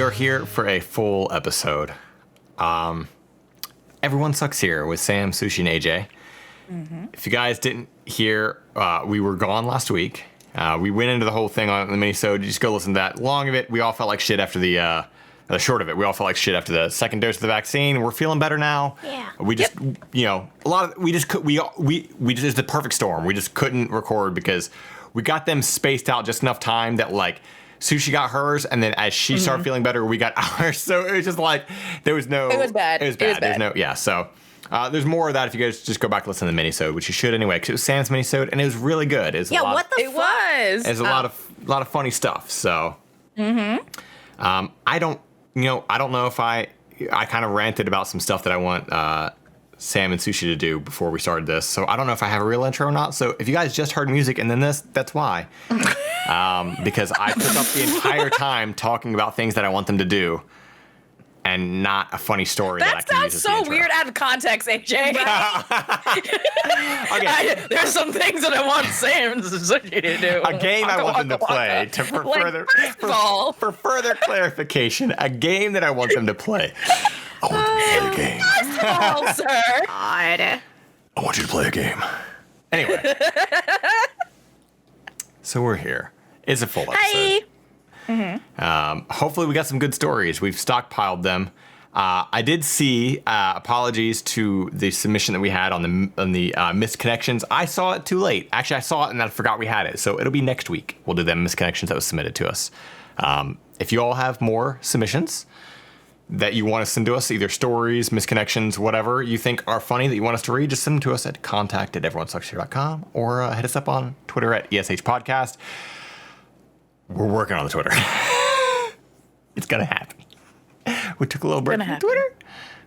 are here for a full episode. Everyone Sucks here with Sam, Sushie, and AJ. Mm-hmm. If you guys didn't hear, we were gone last week. We went into the whole thing on the minisode. Just go listen to that. Long of it, we all felt like shit after the short of it. We all felt like shit after the second dose of the vaccine. We're feeling better now. Yeah. We just, we just it's the perfect storm. We just couldn't record because we got them spaced out just enough time that like Sushie got hers, and then as she started feeling better, we got ours. So it was just like there was no. It was bad. It was bad. There's no. Yeah. So. There's more of that if you guys just go back and listen to the minisode, which you should anyway, because it was Sam's minisode and it was really good. It was. There's a lot of funny stuff. So, I don't know if I kind of ranted about some stuff that I want Sam and Sushie to do before we started this. So I don't know if I have a real intro or not. So if you guys just heard music and then this, that's why. Because I took up the entire time talking about things that I want them to do. And not a funny story that I can use as the intro. That sounds so weird out of context, AJ. Okay. There's some things that I want Sam and Sushie to do. A game I want them to play for further clarification. A game that I want them to play. I want them to play a game. First of all, sir. I want you to play a game. Anyway. So we're here. It's a full episode. Hi. Hopefully we got some good stories. We've stockpiled them. I did see apologies to the submission that we had on the missed connections. I saw it too late. Actually, I saw it and I forgot we had it. So it'll be next week. We'll do them missed connections that was submitted to us. If you all have more submissions that you want to send to us, either stories, misconnections, whatever you think are funny that you want us to read, just send them to us at contact@everyonesuckshere.com or hit us up on Twitter at ESH Podcast. We're working on the Twitter. It's going to happen. We took a little break from Twitter,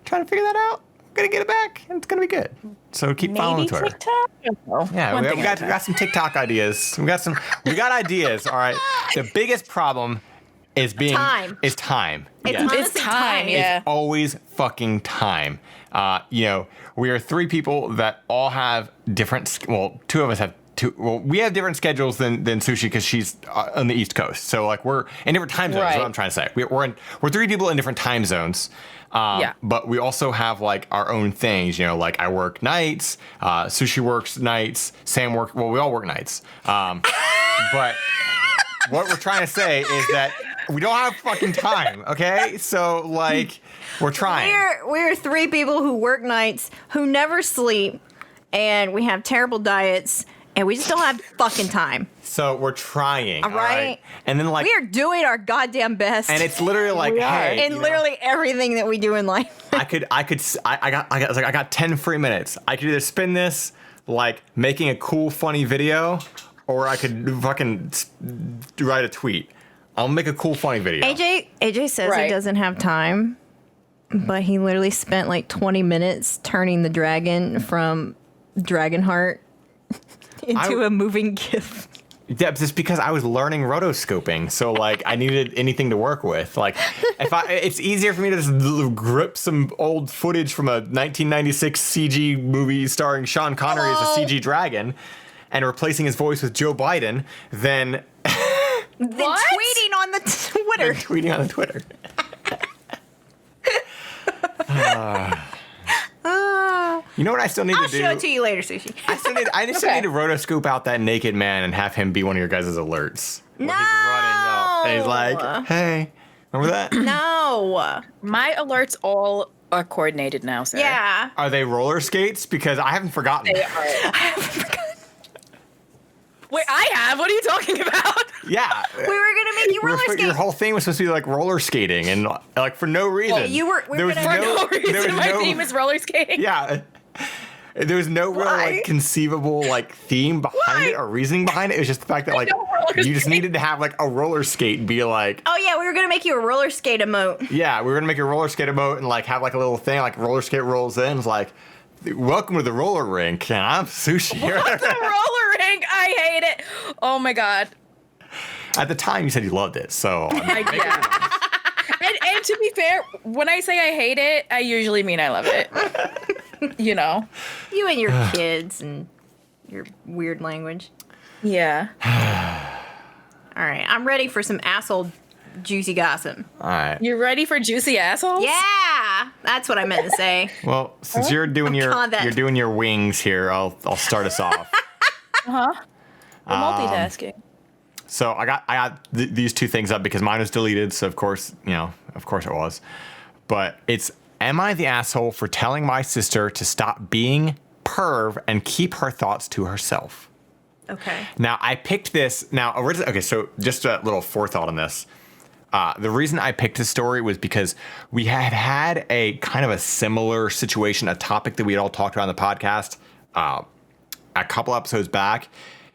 trying to figure that out. We're going to get it back, and it's going to be good. So keep following the Twitter. TikTok? Yeah, we got some TikTok ideas. We got ideas, all right. The biggest problem is time. It's time. It's time, yeah. It's always fucking time. We are three people that all have different, two of us have we have different schedules than Sushie because she's on the East Coast. So like we're in different time zones. Right. Is what I'm trying to say. We're three people in different time zones. But we also have like our own things. Like I work nights. Sushie works nights. Sam works. Well, we all work nights. But what we're trying to say is that we don't have fucking time. Okay, so like we're trying. We're three people who work nights, who never sleep, and we have terrible diets. And we just don't have fucking time. So we're trying. All right. And then like we are doing our goddamn best. And it's literally like, hey. And literally everything that we do in life. I got 10 free minutes. I could either spend this like making a cool, funny video, or I could fucking write a tweet. I'll make a cool, funny video. AJ says he doesn't have time, but he literally spent like 20 minutes turning the dragon from Dragonheart into a moving GIF. Yeah, just because I was learning rotoscoping, so like I needed anything to work with. Like, it's easier for me to just grip some old footage from a 1996 CG movie starring Sean Connery as a CG dragon, and replacing his voice with Joe Biden than tweeting on the Twitter. Tweeting on the Twitter. You know what I still need to do? I'll show it to you later, Sushie. I still need to rotoscope out that naked man and have him be one of your guys' alerts. No! He's running up and he's like, hey, remember that? No. My alerts all are coordinated now, sir. Yeah. Are they roller skates? Because I haven't forgotten. They are. I haven't forgotten. Wait, I have? What are you talking about? Yeah. We were going to make you roller skate. Your whole thing was supposed to be like roller skating and like for no reason. Well, for no reason. My theme is roller skating. Yeah. There was no real like conceivable like theme behind it or reasoning behind it. It was just the fact that like you just needed to have like a roller skate and be like, oh yeah, we were gonna make you a roller skate emote. Yeah, we were gonna make a roller skate emote and like have like a little thing like roller skate rolls in. It's like, welcome to the roller rink, and I'm Sushie. What the roller rink? I hate it. Oh my god. At the time, you said you loved it, so. Yeah. And to be fair, when I say I hate it, I usually mean I love it. You know? You and your kids and your weird language. Yeah. All right, I'm ready for some asshole juicy gossip. All right. You ready for juicy assholes? Yeah, that's what I meant to say. Well, since you're doing your wings here, I'll start us off. We're multitasking. So I got these two things up because mine was deleted. So of course it was. But it's, am I the asshole for telling my sister to stop being perv and keep her thoughts to herself? Okay. Now I picked this. Okay, so just a little forethought on this. The reason I picked this story was because we had a kind of a similar situation, a topic that we had all talked about on the podcast a couple episodes back.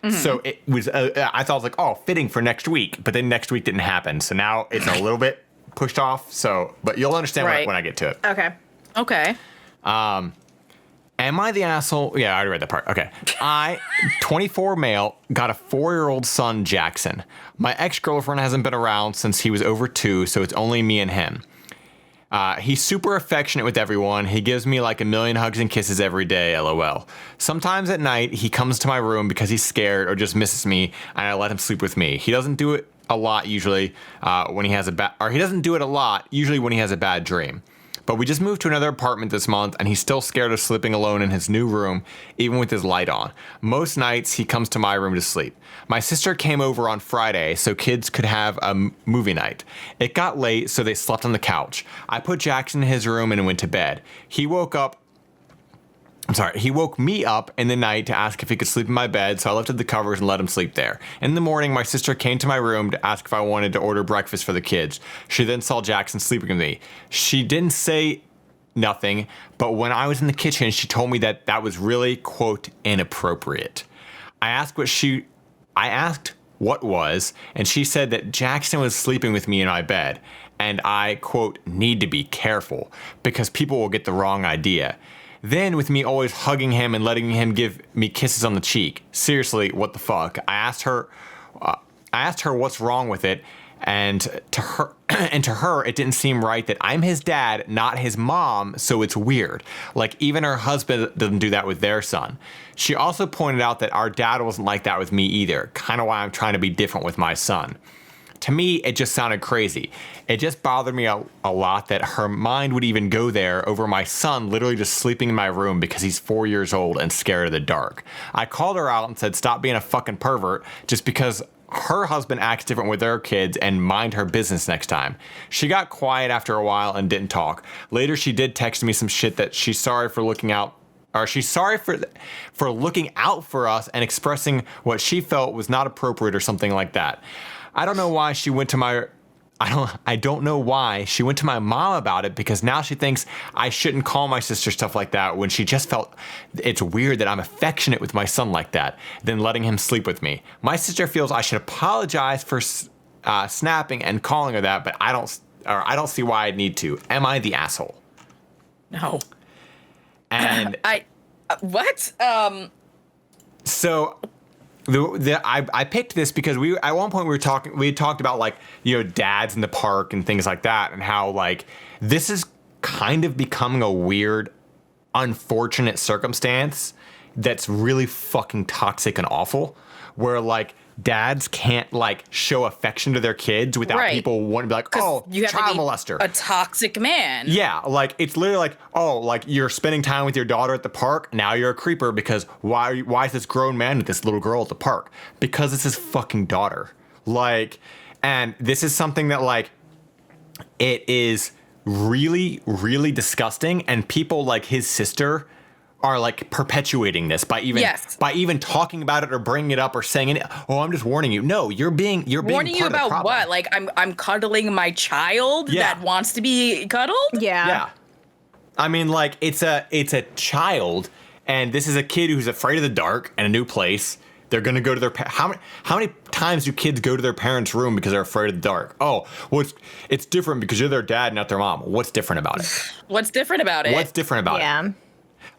Mm-hmm. So it was, I thought it was like, oh, fitting for next week, but then next week didn't happen. So now it's a little bit pushed off. So, but you'll understand when I get to it. Okay. Am I the asshole? Yeah, I already read that part. Okay. 24 male, got a 4-year-old son, Jackson. My ex-girlfriend hasn't been around since he was over 2, so it's only me and him. He's super affectionate with everyone. He gives me like 1 million hugs and kisses every day, LOL. Sometimes at night, he comes to my room because he's scared or just misses me, and I let him sleep with me. He doesn't do it a lot usually when he has he doesn't do it a lot usually when he has a bad dream. But we just moved to another apartment this month, and he's still scared of sleeping alone in his new room, even with his light on. Most nights, he comes to my room to sleep. My sister came over on Friday so kids could have a movie night. It got late, so they slept on the couch. I put Jackson in his room and went to bed. He woke me up in the night to ask if he could sleep in my bed, so I lifted the covers and let him sleep there. In the morning, my sister came to my room to ask if I wanted to order breakfast for the kids. She then saw Jackson sleeping with me. She didn't say nothing, but when I was in the kitchen, she told me that was really, quote, inappropriate. I asked what was, and she said that Jackson was sleeping with me in my bed, and I, quote, need to be careful, because people will get the wrong idea. Then, with me always hugging him and letting him give me kisses on the cheek. Seriously, what the fuck? I asked her what's wrong with it, and to her, it didn't seem right that I'm his dad, not his mom, so it's weird. Like, even her husband doesn't do that with their son. She also pointed out that our dad wasn't like that with me either, kind of why I'm trying to be different with my son. To me, it just sounded crazy. It just bothered me a lot that her mind would even go there over my son literally just sleeping in my room because he's 4 years old and scared of the dark. I called her out and said, stop being a fucking pervert just because her husband acts different with their kids and mind her business next time. She got quiet after a while and didn't talk. Later, she did text me some shit that she's sorry for looking out. Or she's sorry for looking out for us and expressing what she felt was not appropriate or something like that. I don't know why she went to my mom about it because now she thinks I shouldn't call my sister stuff like that when she just felt it's weird that I'm affectionate with my son like that, then letting him sleep with me. My sister feels I should apologize for snapping and calling her that, but I don't see why I'd need to. Am I the asshole? No. And what? So I picked this because at one point we had talked about like, you know, dads in the park and things like that, and how like this is kind of becoming a weird, unfortunate circumstance that's really fucking toxic and awful, where like dads can't like show affection to their kids without people wanting to be like, oh, you have child to be molester, a toxic man. Yeah, like it's literally like, oh, like you're spending time with your daughter at the park, now you're a creeper because why is this grown man with this little girl at the park? Because it's his fucking daughter. Like, and this is something that like it is really, really disgusting, and people like his sister are like perpetuating this by even talking about it or bringing it up or saying it. Oh, I'm just warning you. No, you're being warning you about what? Like I'm cuddling my child that wants to be cuddled? Yeah. I mean, like it's a child, and this is a kid who's afraid of the dark and a new place. They're gonna go to their how many times do kids go to their parents' room because they're afraid of the dark? Oh, well, it's different because you're their dad, not their mom. What's different about it? What's different about it? What's different about it? Yeah.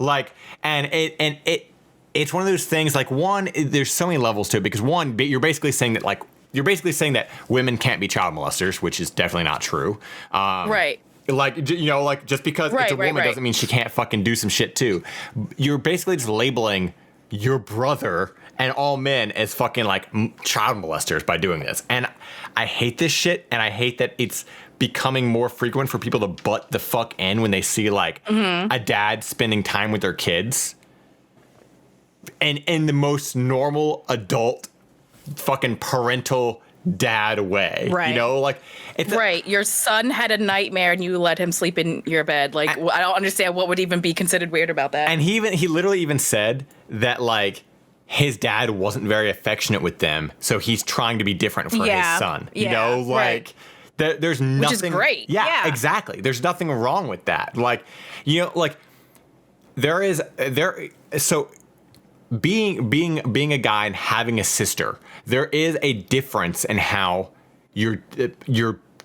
Like, it's one of those things, like, one, there's so many levels to it, because one, you're basically saying that women can't be child molesters, which is definitely not true. Right. Like, you know, like, just because it's a woman doesn't mean she can't fucking do some shit too. You're basically just labeling your brother and all men as fucking like child molesters by doing this. And I hate this shit, and I hate that it's becoming more frequent for people to butt the fuck in when they see like a dad spending time with their kids, and in the most normal adult fucking parental dad way, right? You know, like it's right. Your son had a nightmare and you let him sleep in your bed. Like, I don't understand what would even be considered weird about that. And he literally even said that like his dad wasn't very affectionate with them, so he's trying to be different for his son. You know, like there's nothing. Which is great. Yeah, exactly. There's nothing wrong with that. Like, you know, like so. Being a guy and having a sister, there is a difference in how your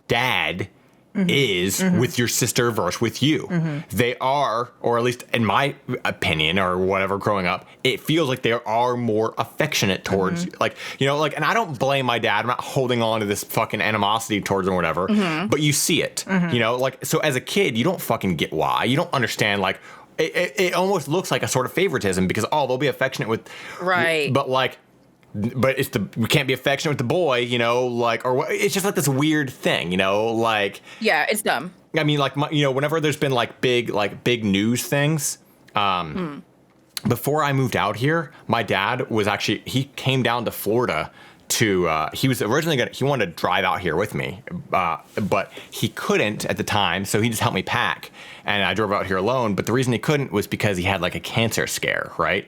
dad is with your sister versus with you. They are, or at least in my opinion or whatever, growing up, it feels like they are more affectionate towards like, you know, like, and I don't blame my dad. I'm not holding on to this fucking animosity towards him or whatever, but you see it, you know, like, so as a kid, you don't fucking get why. You don't understand, like, it almost looks like a sort of favoritism because, they'll be affectionate with, right. But it's we can't be affectionate with the boy, you know, like, or it's just like this weird thing, you know, like. Yeah, it's dumb. I mean, like, you know, whenever there's been like big news things, before I moved out here, my dad was he came down to Florida he was originally he wanted to drive out here with me, but he couldn't at the time, so he just helped me pack, and I drove out here alone. But the reason he couldn't was because he had like a cancer scare, right?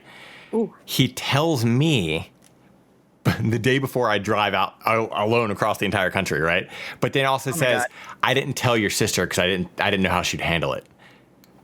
Ooh. He tells me the day before I drive out alone across the entire country, right? But then also says, I didn't tell your sister because I didn't know how she'd handle it.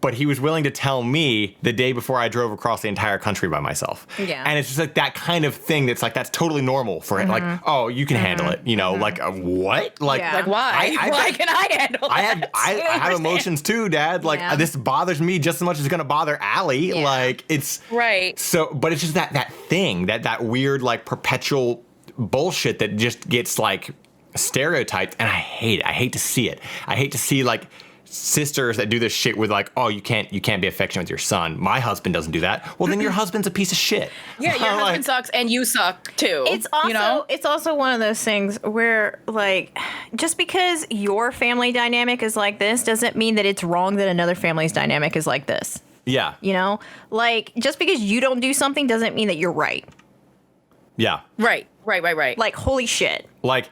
But he was willing to tell me the day before I drove across the entire country by myself. Yeah. And it's just like that kind of thing that's like, that's totally normal for him. Like, oh, you can handle it. You know, like, what? Like, like why? Why can I handle it? I have emotions too, Dad. Like, this bothers me just as much as it's going to bother Allie. Yeah. Like, it's. Right. So, but it's just that thing, that weird, like, perpetual bullshit that just gets, like, stereotyped. And I hate it. I hate to see it. I hate to see, like, sisters that do this shit with like, oh, you can't be affectionate with your son. My husband doesn't do that. Well, then your husband's a piece of shit. Yeah, your husband sucks and you suck too. It's also, you know? It's also one of those things where like, just because your family dynamic is like this doesn't mean that it's wrong that another family's dynamic is like this. Yeah. You know, like just because you don't do something doesn't mean that you're right. Yeah. Right. Like, holy shit. Like,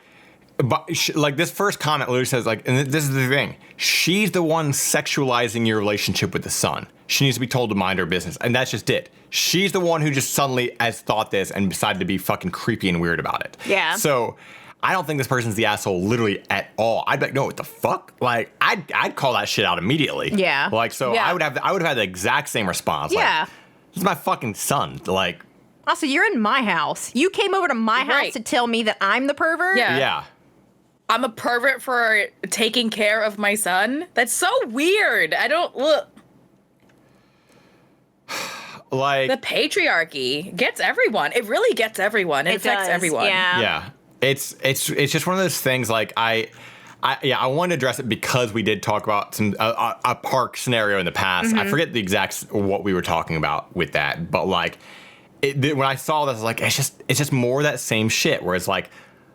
but like this first comment literally says like, and this is the thing, she's the one sexualizing your relationship with the son. She needs to be told to mind her business, and that's just it. She's the one who just suddenly has thought this and decided to be fucking creepy and weird about it. Yeah. So I don't think this person's the asshole literally at all. I'd be like, no, what the fuck? Like I'd call that shit out immediately. Yeah. Like, so I would have had the exact same response. Yeah. Like, this is my fucking son. Like. Also, you're in my house. You came over to my house to tell me that I'm the pervert? Yeah. Yeah. I'm a pervert for taking care of my son? That's so weird. I don't look. Like the patriarchy gets everyone. It really gets everyone. It affects everyone. Yeah. Yeah. It's just one of those things like I wanted to address it because we did talk about some a park scenario in the past. I forget the exact what we were talking about with that, but like when I saw this, I was like, it's just more of that same shit where it's like,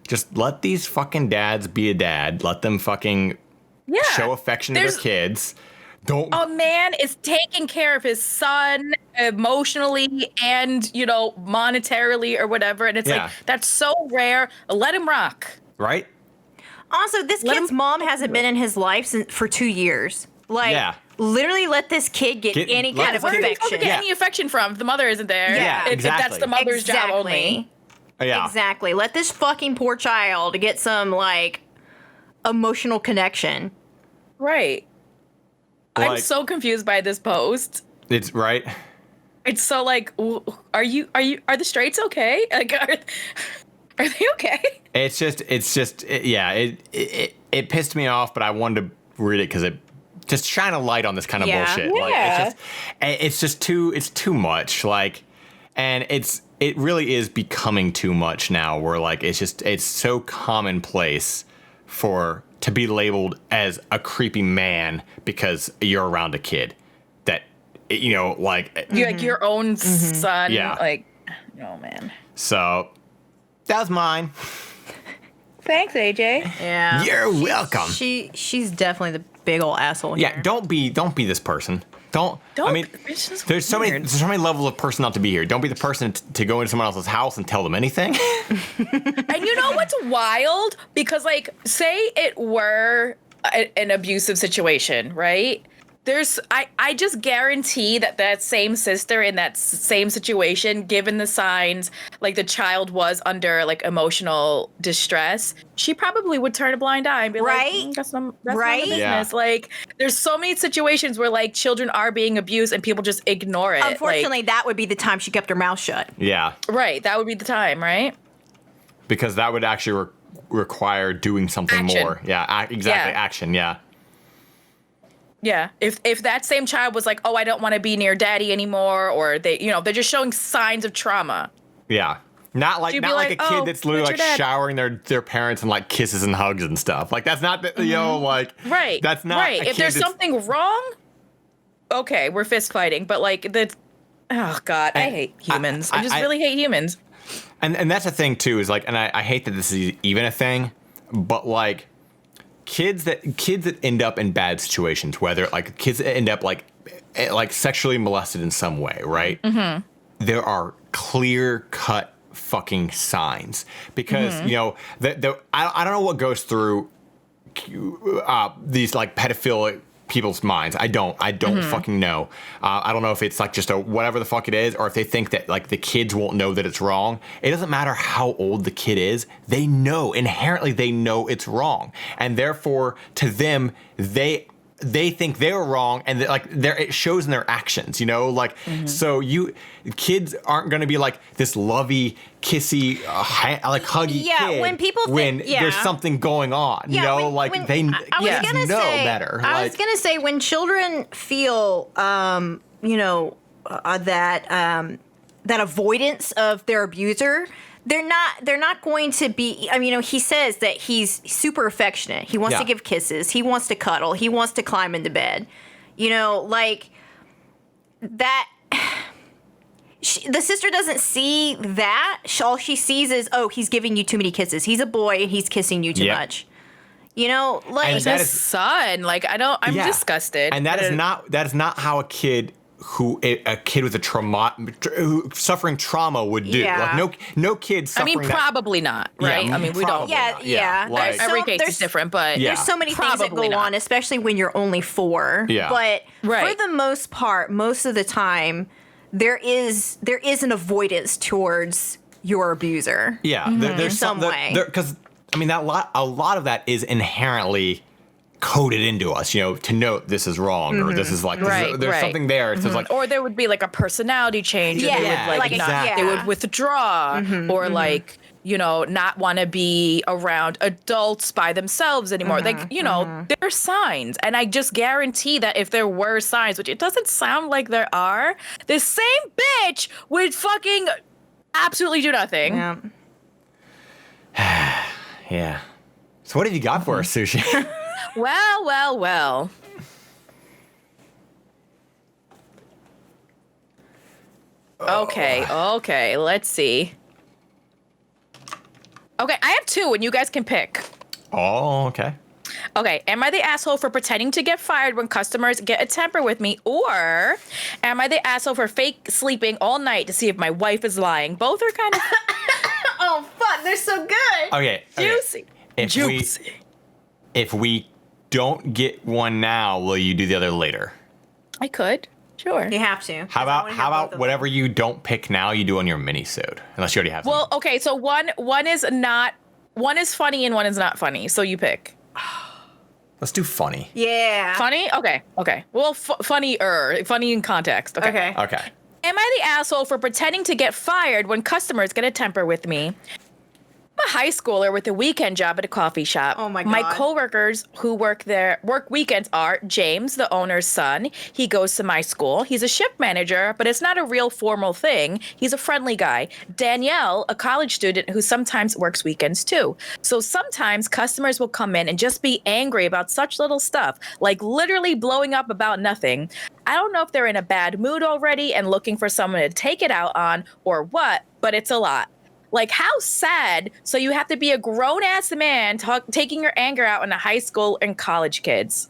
just let these fucking dads be a dad. Let them fucking show affection to their kids. Don't. A man is taking care of his son emotionally and, you know, monetarily or whatever. And it's like, that's so rare. Let him rock. Right? Also, this kid's mom hasn't been in his life for 2 years. Like, literally let this kid get any kind of affection. Where get any affection from if the mother isn't there? Yeah, exactly. If that's the mother's job only. Yeah. Exactly. Let this fucking poor child get some, like, emotional connection. Right. Like, I'm so confused by this post. It's right. It's so like, are the straights okay? Like, are they okay? It pissed me off, but I wanted to read it because it just shine a light on this kind of bullshit. Yeah. Like, it's too much. Like, and it really is becoming too much now where like it's so commonplace to be labeled as a creepy man because you're around a kid that, you know, like you like your own son. Yeah. Like, Oh man. So that was mine. Thanks, AJ. Yeah. You're welcome. She's definitely the big old asshole here. Yeah, don't be this person. Don't. I mean, there's so many levels of person not to be here. Don't be the person to go into someone else's house and tell them anything. And you know what's wild? Because like, say it were an abusive situation, right? I just guarantee that same sister in that same situation, given the signs, like the child was under like emotional distress, she probably would turn a blind eye and be like, that's not my business. Yeah. Like, there's so many situations where like children are being abused and people just ignore it. Unfortunately, that would be the time she kept her mouth shut. Yeah. Right. That would be the time, right? Because that would actually require doing something more. Yeah, exactly. Yeah. Action, yeah. Yeah, if that same child was like, oh, I don't want to be near daddy anymore, or they're just showing signs of trauma. Yeah, not like a kid that's literally like showering their parents and like kisses and hugs and stuff. Like that's not right. That's not right. If there's something wrong, okay, we're fist fighting. But like oh god, I hate humans. I just really hate humans. And that's the thing too is like, and I hate that this is even a thing, but like. Kids that end up in bad situations, whether like kids that end up like sexually molested in some way, right? Mm-hmm. There are clear-cut fucking signs because I don't know what goes through these like pedophilic people's minds. I don't fucking know. I don't know if it's like just a whatever the fuck it is, or if they think that like the kids won't know that it's wrong. It doesn't matter how old the kid is. They know inherently it's wrong, and therefore to them they think they're wrong, and it shows in their actions. So kids aren't going to be like this lovey, kissy, like huggy kid. When people there's something going on, they know better. I was gonna say when children feel, that avoidance of their abuser. They're not going to be. I mean, he says that he's super affectionate. He wants to give kisses. He wants to cuddle. He wants to climb into bed. Like that. The sister doesn't see that. All she sees is, oh, he's giving you too many kisses. He's a boy and he's kissing you too much. Like his son. Like I'm disgusted. And that is not how a kid with a trauma suffering trauma would do. Yeah. Like no kid suffering. I mean, probably not, right? Yeah, I mean, we don't. Yeah. Like, every case is different, but there's so many things that go on, especially when you're only 4. Yeah. But for the most part, most of the time, there is an avoidance towards your abuser. Yeah, there's some way. Because I mean, a lot of that is inherently coded into us, to note this is wrong or this is like there's something there. So it's like, or there would be like a personality change. Yeah, or they would withdraw or like not want to be around adults by themselves anymore. There are signs, and I just guarantee that if there were signs, which it doesn't sound like there are, this same bitch would fucking absolutely do nothing. Yeah. So what have you got for us, Sushi? Well. Okay, let's see. Okay, I have 2 and you guys can pick. Oh, okay. Okay, am I the asshole for pretending to get fired when customers get a temper with me? Or am I the asshole for fake sleeping all night to see if my wife is lying? Both are kind of... Oh, fuck, they're so good. Okay. Juicy. If we don't get one now, will you do the other later? I could. Sure. You have to. How about whatever you don't pick now, you do on your minisode, unless you already have. Well, okay. So one is funny and one is not funny. So you pick. Let's do funny. Yeah. Funny? Okay. Well, funny in context. Okay. Am I the asshole for pretending to get fired when customers get a temper with me? a high schooler with a weekend job at a coffee shop. Oh my My God. coworkers who work there work weekends are James, the owner's son. He goes to my school. He's a shift manager, but it's not a real formal thing. He's a friendly guy. Danielle, a college student who sometimes works weekends too. So sometimes customers will come in and just be angry about such little stuff, like literally blowing up about nothing. I don't know if they're in a bad mood already and looking for someone to take it out on or what, but it's a lot. Like, how sad. So you have to be a grown-ass man taking your anger out on the high school and college kids.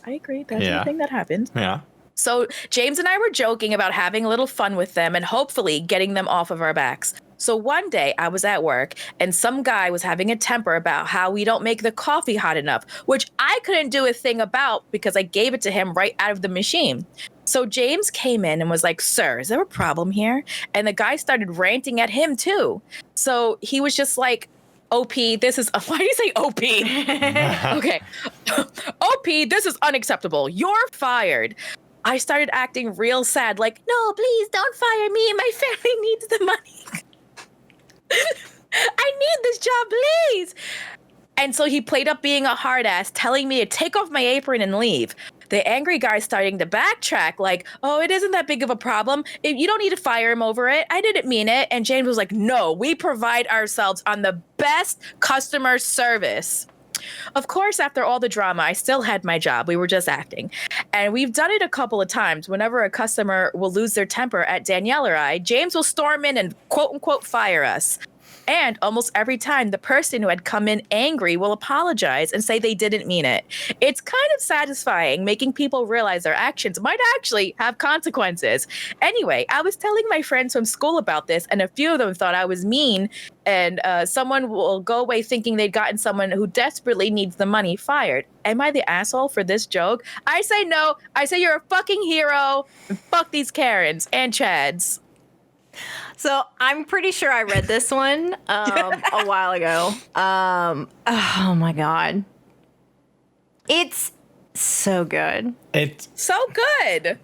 I agree. That's the thing that happens. Yeah. So James and I were joking about having a little fun with them and hopefully getting them off of our backs. So one day I was at work and some guy was having a temper about how we don't make the coffee hot enough, which I couldn't do a thing about because I gave it to him right out of the machine. So James came in and was like, "Sir, is there a problem here?" And the guy started ranting at him too. So he was just like, "OP, this is," why do you say OP? Okay. "OP, this is unacceptable. You're fired." I started acting real sad, like, "No, please don't fire me. My family needs the money. I need this job, please." And so he played up being a hard ass, telling me to take off my apron and leave. The angry guy starting to backtrack, like, "Oh, it isn't that big of a problem. You don't need to fire him over it. I didn't mean it." And James was like, "No, we pride ourselves on the best customer service." Of course, after all the drama, I still had my job. We were just acting. And we've done it a couple of times. Whenever a customer will lose their temper at Danielle or I, James will storm in and quote unquote fire us. And almost every time, the person who had come in angry will apologize and say they didn't mean it. It's kind of satisfying making people realize their actions might actually have consequences. Anyway, I was telling my friends from school about this, and a few of them thought I was mean, and someone will go away thinking they'd gotten someone who desperately needs the money fired. Am I the asshole for this joke? I say no. I say you're a fucking hero. And fuck these Karens and Chads. So I'm pretty sure I read this one a while ago. Oh my God. It's so good. It's So good.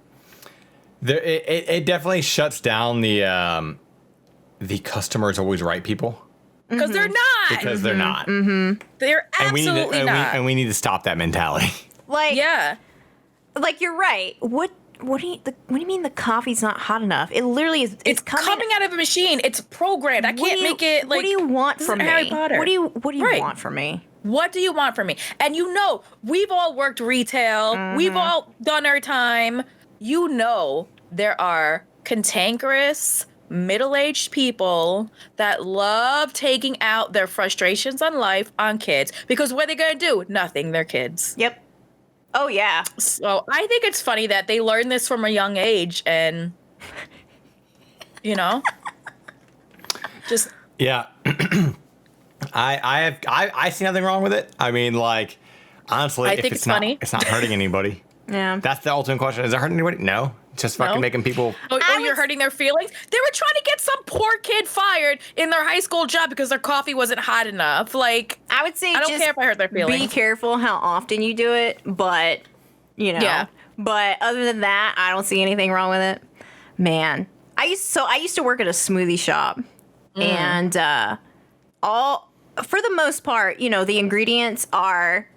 it definitely shuts down the customers always right people. Because they're not. Because they're not. They're And we absolutely need to, not. and we need to stop that mentality. Like, Yeah. like you're right. What do you mean the coffee's not hot enough? It literally is. It's coming out of a machine. It's programmed. I can't make it like. What do you want this from isn't me? Harry Potter. What do you Right. want from me? What do you want from me? And you know, we've all worked retail. We've all done our time. You know, there are cantankerous, middle-aged people that love taking out their frustrations on life on kids. Because what are they going to do? Nothing. They're kids. Yep. Oh yeah. So I think it's funny that they learn this from a young age and, you know, just. Yeah. I see nothing wrong with it. I mean, like, honestly, I if think it's funny. it's not hurting anybody. Yeah. That's the ultimate question. Is it hurting anybody? No. It's just fucking No. making people. Oh, you're hurting their feelings? They were trying to get some poor kid fired in their high school job because their coffee wasn't hot enough. Like, I would say I don't just care if I hurt their feelings. be careful how often you do it, but you know. Yeah. But other than that, I don't see anything wrong with it. Man, I used to work at a smoothie shop, and for the most part, you know, the ingredients are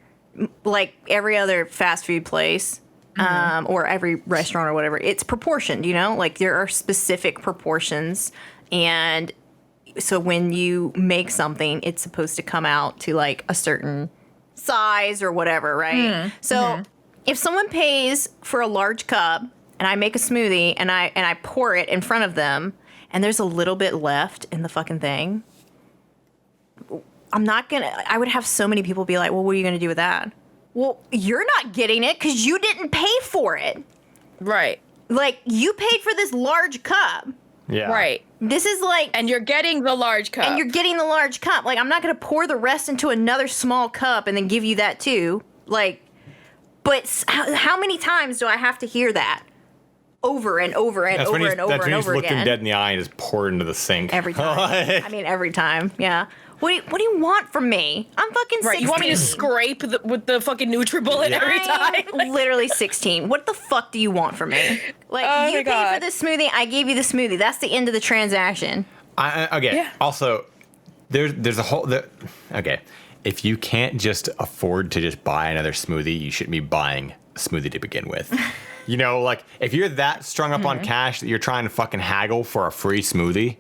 like every other fast food place. Or every restaurant or whatever, it's proportioned, you know, like there are specific proportions. And so when you make something, it's supposed to come out to like a certain size or whatever, right? So if someone pays for a large cup and I make a smoothie and I pour it in front of them and there's a little bit left in the fucking thing, I would have so many people be like, well, what are you going to do with that? Well, you're not getting it because you didn't pay for it. right, Like, you paid for this large cup. Yeah. right. This is like, And you're getting the large cup. and you're getting the large cup. Like, I'm not going to pour the rest into another small cup and then give you that too. Like, but how many times do I have to hear that? Over and over and That's over when and over that's and when he's over looking again. dead in the eye and just pour it into the sink. Every time. I mean, every time. Yeah. What do you want from me? I'm fucking 16. right. You want me to scrape with the fucking NutriBullet every time? I'm literally 16. What the fuck do you want from me? Like, Oh you my paid God. for this smoothie, I gave you the smoothie. That's the end of the transaction. Okay. Yeah. Also, there's a whole okay. If you can't just afford to just buy another smoothie, you shouldn't be buying a smoothie to begin with. You know, like if you're that strung up on cash that you're trying to fucking haggle for a free smoothie,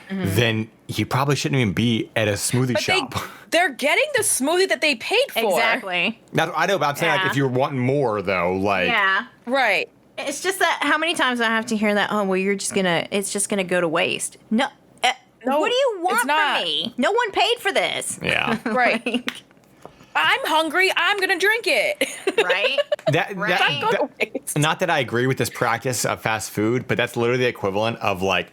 then you probably shouldn't even be at a smoothie shop. They're getting the smoothie that they paid for. Exactly. I know, but I'm saying like if you're wanting more though, like Yeah. Right. It's just that how many times do I have to hear that? Oh, well, it's just gonna go to waste. No. No, what do you want it's not. from me? No one paid for this. yeah. Right. Like, I'm hungry. I'm gonna drink it. right? That, not that I agree with this practice of fast food, but that's literally the equivalent of like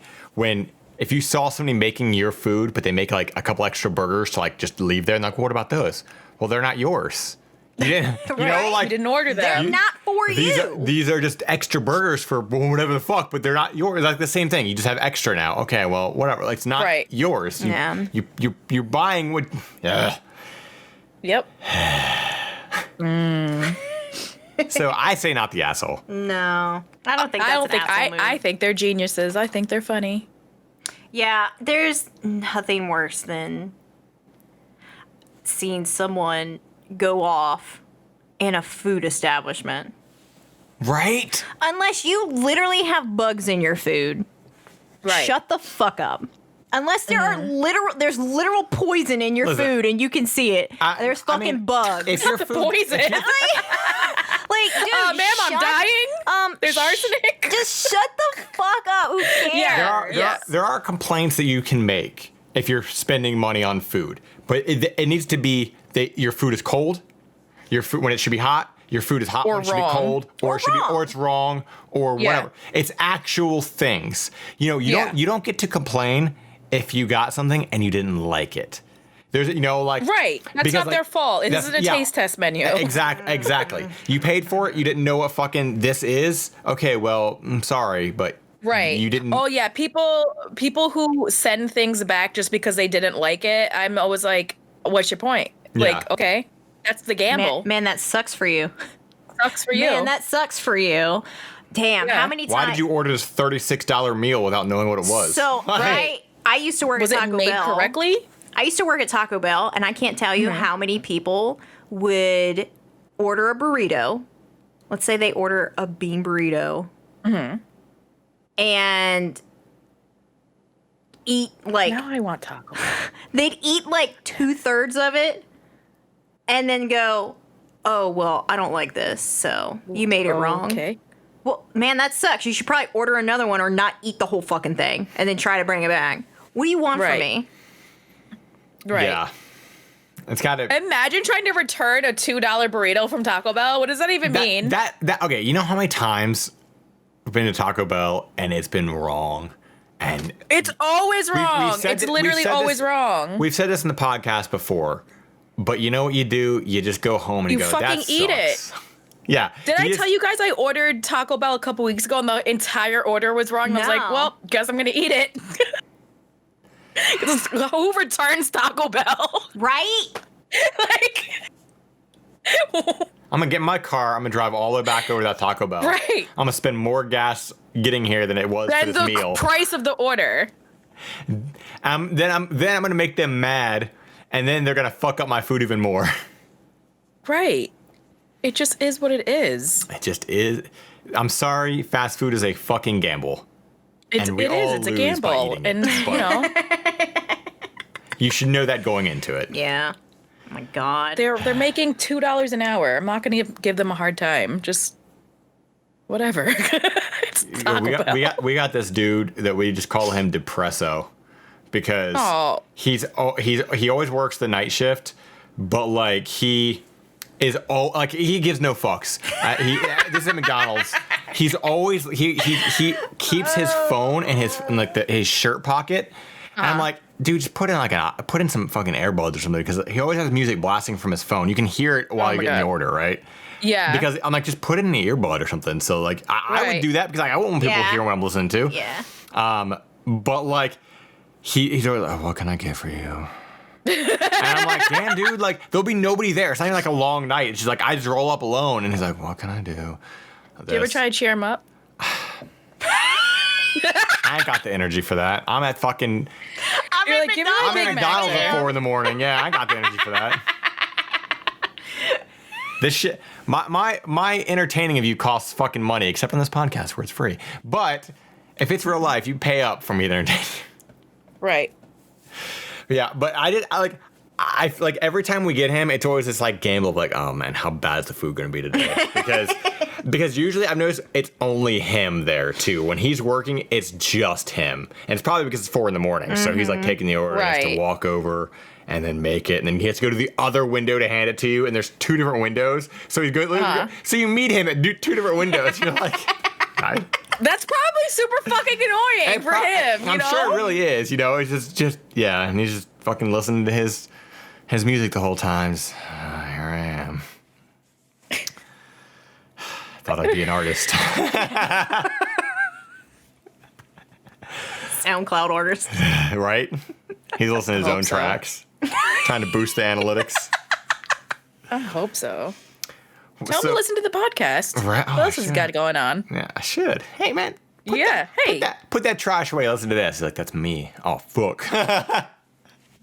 if you saw somebody making your food, but they make like a couple extra burgers to like just leave there and like, what about those? Well, they're not yours. You didn't, you know, like you didn't order They're them. not for you. These are just extra burgers for whatever the fuck, but they're not yours. Like the same thing. You just have extra now. Okay, well, whatever. Like it's not yours. Yeah. You're buying what? Yep. So I say not the asshole. No, I don't think that's an asshole move. I think they're geniuses. I think they're funny. Yeah, there's nothing worse than seeing someone go off in a food establishment. Right? Unless you literally have bugs in your food. Right. Shut the fuck up. Unless there are there's literal poison in your food and you can see it. There's fucking bugs. If your The food, poison. Like, dude, Ma'am, I'm dying. There's arsenic. Just shut the fuck up. Who cares? Yeah. there are complaints that you can make if you're spending money on food, but it needs to be that your food is cold, your food when it should be hot, your food is hot Or when it should be wrong. cold, or it should be, wrong. or it's wrong, or Yeah. whatever. It's actual things. You know, you don't get to complain if you got something and you didn't like it. There's Right. That's not their fault. It isn't a taste test menu. Exactly. You paid for it. You didn't know what fucking this is. Okay, well, I'm sorry, but Right. you didn't. Oh yeah, people who send things back just because they didn't like it. I'm always like, what's your point? Yeah. Like, okay, that's the gamble. Man, that sucks for you. Sucks for you. Man, that sucks for you. Damn, Yeah. how many times? Why did you order this $36 meal without knowing what it was? So, I used to work Was at it Taco made Bell. correctly? I used to work at Taco Bell, and I can't tell you how many people would order a burrito. Let's say they order a bean burrito. And eat like Now I want taco. they'd eat like 2/3 of it and then go, oh well, I don't like this, so you made it wrong. Okay. Well, man, that sucks. You should probably order another one or not eat the whole fucking thing and then try to bring it back. What do you want from Right. me? Right. Yeah. It's kind of Imagine trying to return a $2 burrito from Taco Bell. What does that even mean? that. Okay, you know how many times I've been to Taco Bell and it's been wrong, and It's always wrong. said It's that- literally said always this- wrong. We've said this in the podcast before, but you know what you do? You just go home and You go, fucking that eat it. sucks. Yeah. Did I just- tell you guys I ordered Taco Bell a couple weeks ago and the entire order was wrong? I was like, No. well, guess I'm gonna eat it. 'Cause who returns Taco Bell? Right? Like, I'm gonna get in my car. I'm gonna drive all the way back over to that Taco Bell. Right. I'm gonna spend more gas getting here than it was for then this the meal. price of the order. Then I'm gonna make them mad, and then they're gonna fuck up my food even more. Right. It just is what it is. It just is. I'm sorry, fast food is a fucking gamble. It's, And we it is. all It's a lose by gamble. eating it, And, but- you know, You should know that going into it. Yeah. Oh my God. they're making $2 an hour. I'm not going to give them a hard time. Just whatever. It's Taco Bell. We got this dude that we just call him Depresso because Oh. he always works the night shift, but like he gives no fucks. This is at McDonald's. He's always he keeps his phone in his shirt pocket, and I'm like, dude, just put in some fucking earbuds or something because he always has music blasting from his phone. You can hear it while Oh you're my getting the God. order, right? Yeah. Because I'm like, just put it in the earbud or something. So like, I would Right. do that because I won't want people Yeah. to hear what I'm listening to. Yeah. But like, he's always like, oh, what can I get for you? And I'm like, damn, dude, like there'll be nobody there. It's not even like a long night. It's just like I just roll up alone, and he's like, what can I do? Do you ever try to cheer him up? I ain't got the energy for that. I'm at fucking. I'm You're in like, give me a I'm Big at Mac. McDonald's at there. 4 a.m. Yeah, I got the energy for that. This shit, my entertaining of you costs fucking money, except on this podcast where it's free. But if it's real life, you pay up for me to entertain you. Right. Yeah, but I like every time we get him, it's always this like gamble of like, oh man, how bad is the food gonna be today? Because usually I've noticed it's only him there too. When he's working, it's just him, and it's probably because it's 4 a.m. So he's like taking the order, and has to Right. walk over and then make it, and then he has to go to the other window to hand it to you, and there's 2 different windows. So he's going. So you meet him at 2 different windows. You're like, hi. That's probably super fucking annoying for him. I'm sure it really is. You know, it's just yeah, and he's just fucking listening to his music the whole time. Just, here I am. Thought I'd be an artist. SoundCloud artist. Right? He's listening to his own so. tracks, trying to boost the analytics. I hope so. Tell him to listen to the podcast. Right. What else has he got going on? Yeah, I should. Hey, man. Put that trash away. Listen to this. He's like, that's me. Oh, fuck.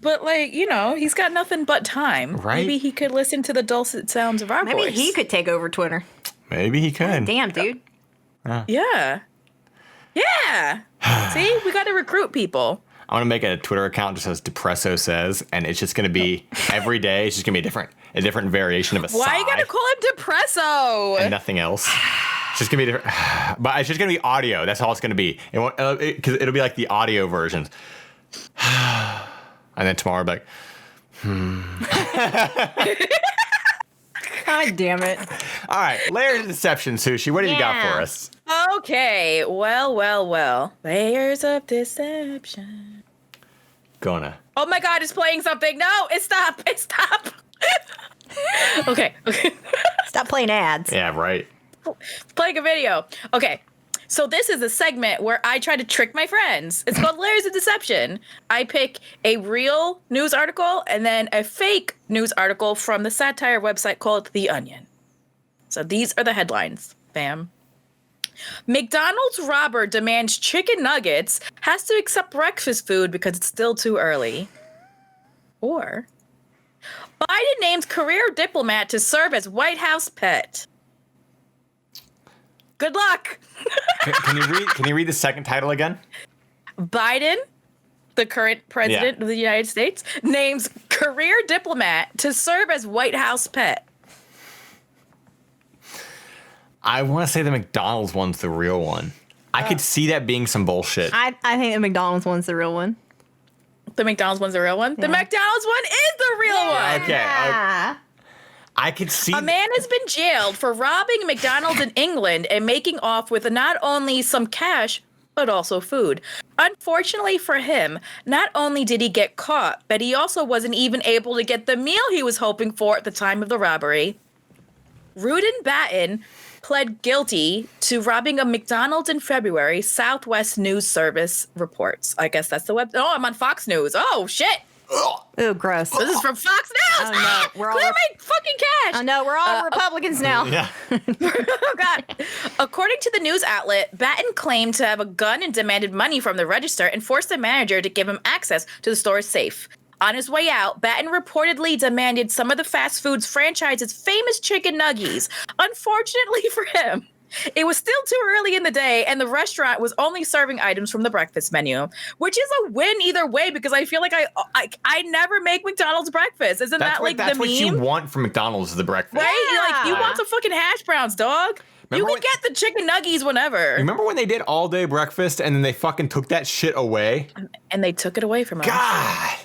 But like, he's got nothing but time. Right? Maybe he could listen to the dulcet sounds of our Maybe voice. he could take over Twitter. Maybe he could. Damn, dude. Yeah. Yeah. See, we got to recruit people. I want to make a Twitter account just as Depresso says, and it's just going to be every day. It's just going to be a different variation of a Why sigh you got to call him Depresso? and nothing else. It's just going to be different. But it's just going to be audio. That's all it's going to be. It won't, because it'll be like the audio versions. And then tomorrow I'll be like, God damn it. all right, layers of deception, Sushi. What do you got for us? Okay. Well. Layers of deception. Gonna. Oh my God, it's playing something. No, it stopped. Okay. Stop playing ads. Yeah, right. Playing a video. Okay. So this is a segment where I try to trick my friends. It's called Layers of Deception. I pick a real news article and then a fake news article from the satire website called The Onion. So these are the headlines, fam. McDonald's robber demands chicken nuggets, has to accept breakfast food because it's still too early. Or Biden named career diplomat to serve as White House pet. Good luck. Can you read the second title again? Biden, the current president of the United States, names career diplomat to serve as White House pet. I want to say the McDonald's one's the real one. I could see that being some bullshit. I think the McDonald's one's the real one. The McDonald's one's the real one? The McDonald's one is the real one. Okay. I could see. A man has been jailed for robbing a McDonald's in England and making off with not only some cash, but also food. Unfortunately for him, not only did he get caught, but he also wasn't even able to get the meal he was hoping for at the time of the robbery. Rudin Batten pled guilty to robbing a McDonald's in February, Southwest News Service reports. I guess that's the web. Oh, I'm on Fox News. Oh, shit. Oh, gross. This is from Fox News. Oh, no. We're all Clear my fucking cash. I know, we're all Republicans now. Yeah. Oh, God. According to the news outlet, Batten claimed to have a gun and demanded money from the register and forced the manager to give him access to the store's safe. On his way out, Batten reportedly demanded some of the fast food's franchise's famous chicken nuggies. Unfortunately for him, it was still too early in the day, and the restaurant was only serving items from the breakfast menu, which is a win either way because I feel like I never make McDonald's breakfast. Isn't that like that's the what meme? you want from McDonald's is the breakfast. Right? Yeah. Like, you want some fucking hash browns, dog. Remember you when- can get the chicken nuggies whenever. Remember when they did all day breakfast and then they fucking took that shit away? And they took it away from us. God.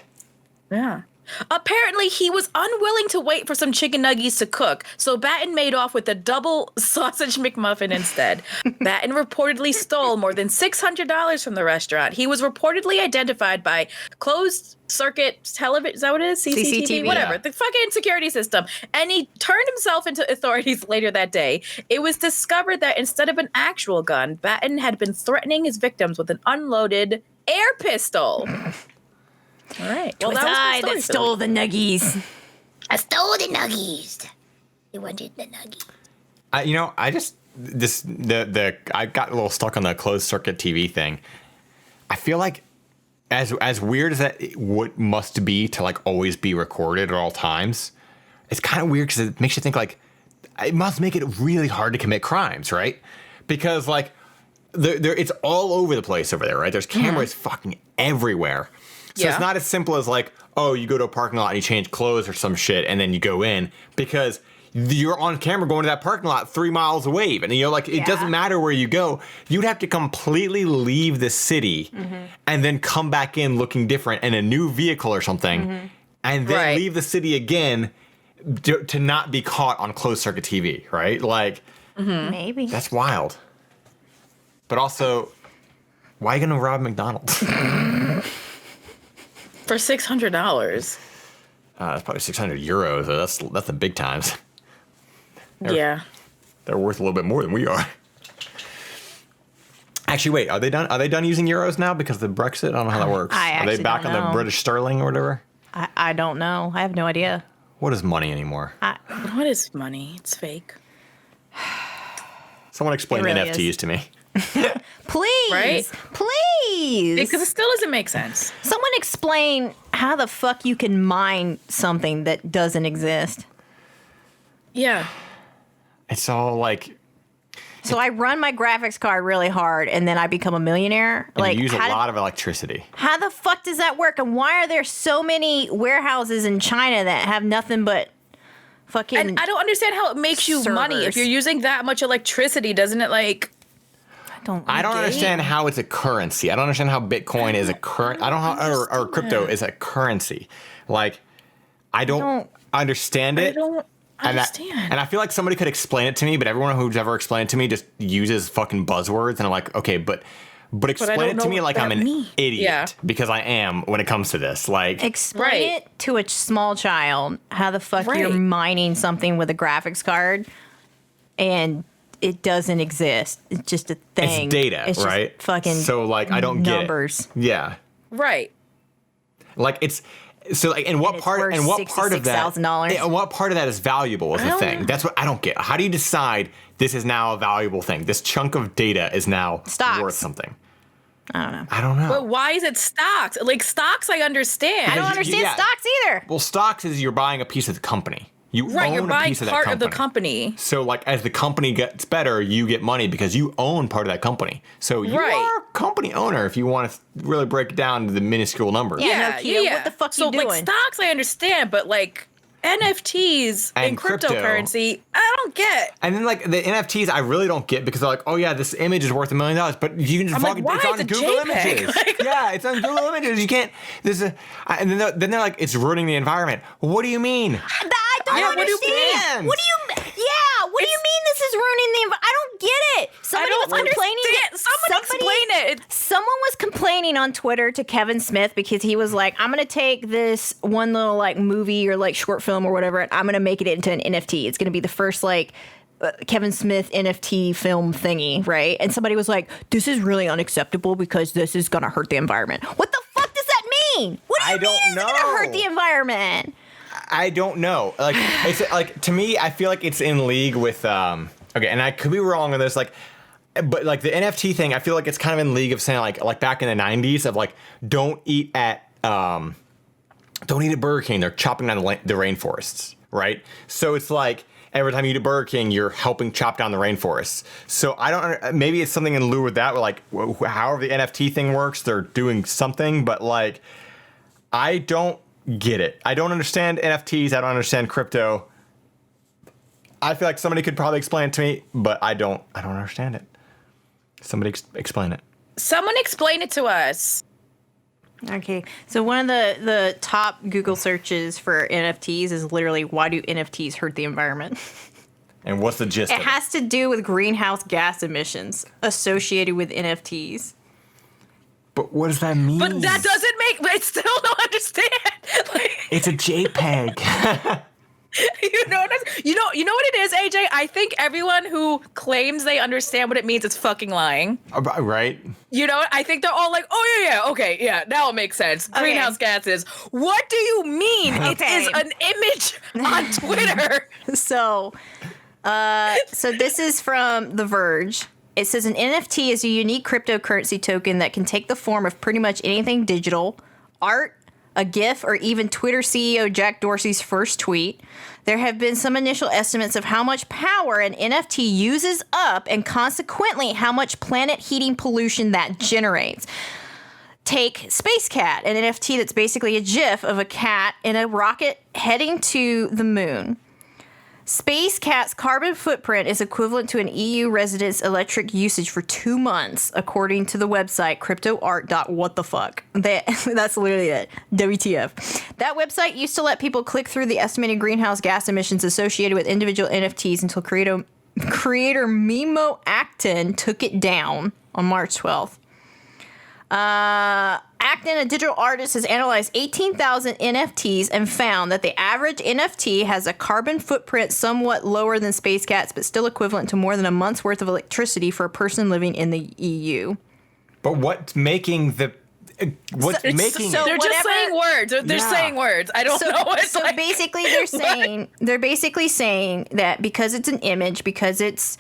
Yeah. Apparently, he was unwilling to wait for some chicken nuggies to cook, so Batten made off with a double sausage McMuffin instead. Batten reportedly stole more than $600 from the restaurant. He was reportedly identified by closed circuit television. Is that what it is? CCTV? Whatever. Yeah. The fucking security system. And he turned himself into authorities later that day. It was discovered that instead of an actual gun, Batten had been threatening his victims with an unloaded air pistol. All right. Well, Twas I that stole the nuggies. I stole the nuggies. You wanted the nuggies. I got a little stuck on the closed circuit TV thing. I feel like as weird as that must be to like always be recorded at all times, it's kind of weird because it makes you think like it must make it really hard to commit crimes, right? Because like it's all over the place over there, right? There's cameras fucking everywhere. So it's not as simple as like, oh, you go to a parking lot and you change clothes or some shit and then you go in, because you're on camera going to that parking lot 3 miles away. And you're like, it doesn't matter where you go. You'd have to completely leave the city and then come back in looking different in a new vehicle or something, and then leave the city again to not be caught on closed circuit TV, right? Like, maybe. That's wild. But also, why are you going to rob McDonald's? For $600. That's probably 600 euros. So that's the big times. Yeah. They're worth a little bit more than we are. Actually, wait, are they done? Are they done using euros now because of the Brexit? I don't know how that works. Are they back on the British sterling or whatever? I don't know. I have no idea. What is money anymore? What is money? It's fake. Someone explain It really NFTs is. to me. Please. Right? Please. Because it still doesn't make sense. Someone explain how the fuck you can mine something that doesn't exist. Yeah. It's all like... So I run my graphics card really hard and then I become a millionaire. And you use a lot of electricity. How the fuck does that work? And why are there so many warehouses in China that have nothing but fucking And I don't understand how it makes you money. If servers. you're using that much electricity, doesn't it like... I don't understand how it's a currency. I don't understand how Bitcoin is a current. I don't know how or crypto is a currency. Like, I don't understand it. I don't understand. And I feel like somebody could explain it to me, but everyone who's ever explained it to me just uses fucking buzzwords, and I'm like, okay, but explain it to me like I'm an idiot, because I am when it comes to this. Like, explain it to a small child how the fuck you're mining something with a graphics card and it doesn't exist. It's just a thing. It's data, it's right? Just fucking so like I don't numbers. Get it. Yeah. Right. Like it's so like and what part of that and what part of that is valuable is the thing. That's what I don't get. How do you decide this is now a valuable thing? This chunk of data is now worth something. I don't know. But why is it stocks? Like stocks I understand. I don't understand stocks either. Well, stocks is you're buying a piece of the company. You own you're a buying piece of that part company. of the company. So like as the company gets better, you get money because you own part of that company. So you are a company owner if you want to really break it down to the minuscule numbers. Yeah. What the fuck so you doing? Like stocks I understand, but like NFTs and cryptocurrency, I don't get. And then like the NFTs, I really don't get because they're like, oh yeah, this image is worth $1 million, but you can just fucking it's on Google Images. Yeah, it's on Google Images. You can't. And then they're like, it's ruining the environment. What do you mean? I don't understand. What do you mean this is ruining the environment? I don't get it. Somebody was complaining. Someone explain it. Someone was complaining on Twitter to Kevin Smith because he was like, I'm going to take this one little like movie or like short film or whatever, and I'm going to make it into an NFT. It's going to be the first like Kevin Smith NFT film thingy, right? And somebody was like, this is really unacceptable because this is going to hurt the environment. What the fuck does that mean? What do you mean it's going to hurt the environment? I don't know. Like it's like to me, I feel like it's in league with okay, and I could be wrong on this, like, but like the NFT thing, I feel like it's kind of in league of saying like back in the 90s of like don't eat at Burger King. They're chopping down the rainforests, right? So it's like every time you eat at Burger King, you're helping chop down the rainforests. So I don't. Maybe it's something in lieu with that. Where like however the NFT thing works, they're doing something, but like I don't get it. I don't understand NFTs. I don't understand crypto. I feel like somebody could probably explain it to me, but I don't understand it. Somebody explain it. Someone explain it to us. Okay, so one of the top Google searches for NFTs is literally, why do NFTs hurt the environment? And what's the gist of it? It has to do with greenhouse gas emissions associated with NFTs. But what does that mean? But that doesn't make. I still don't understand. Like, it's a JPEG. You know what it is, AJ? I think everyone who claims they understand what it means is fucking lying. Right? You know, I think they're all like, oh yeah, okay, yeah, now it makes sense. Greenhouse gases. What do you mean? It is an image on Twitter. So this is from The Verge. It says an NFT is a unique cryptocurrency token that can take the form of pretty much anything digital, art, a GIF, or even Twitter CEO Jack Dorsey's first tweet. There have been some initial estimates of how much power an NFT uses up and consequently how much planet heating pollution that generates. Take Space Cat, an NFT that's basically a GIF of a cat in a rocket heading to the moon. Space Cat's carbon footprint is equivalent to an EU resident's electric usage for 2 months, according to the website cryptoart.whatthefuck. That's literally it. WTF. That website used to let people click through the estimated greenhouse gas emissions associated with individual NFTs until creator Mimo Acton took it down on March 12th. Acton, a digital artist, has analyzed 18,000 NFTs and found that the average NFT has a carbon footprint somewhat lower than Space Cat's, but still equivalent to more than a month's worth of electricity for a person living in the EU. But what's making the... What's making They're it? just saying words. They're saying words. I don't know what. So basically, they're basically saying that because it's an image, because it's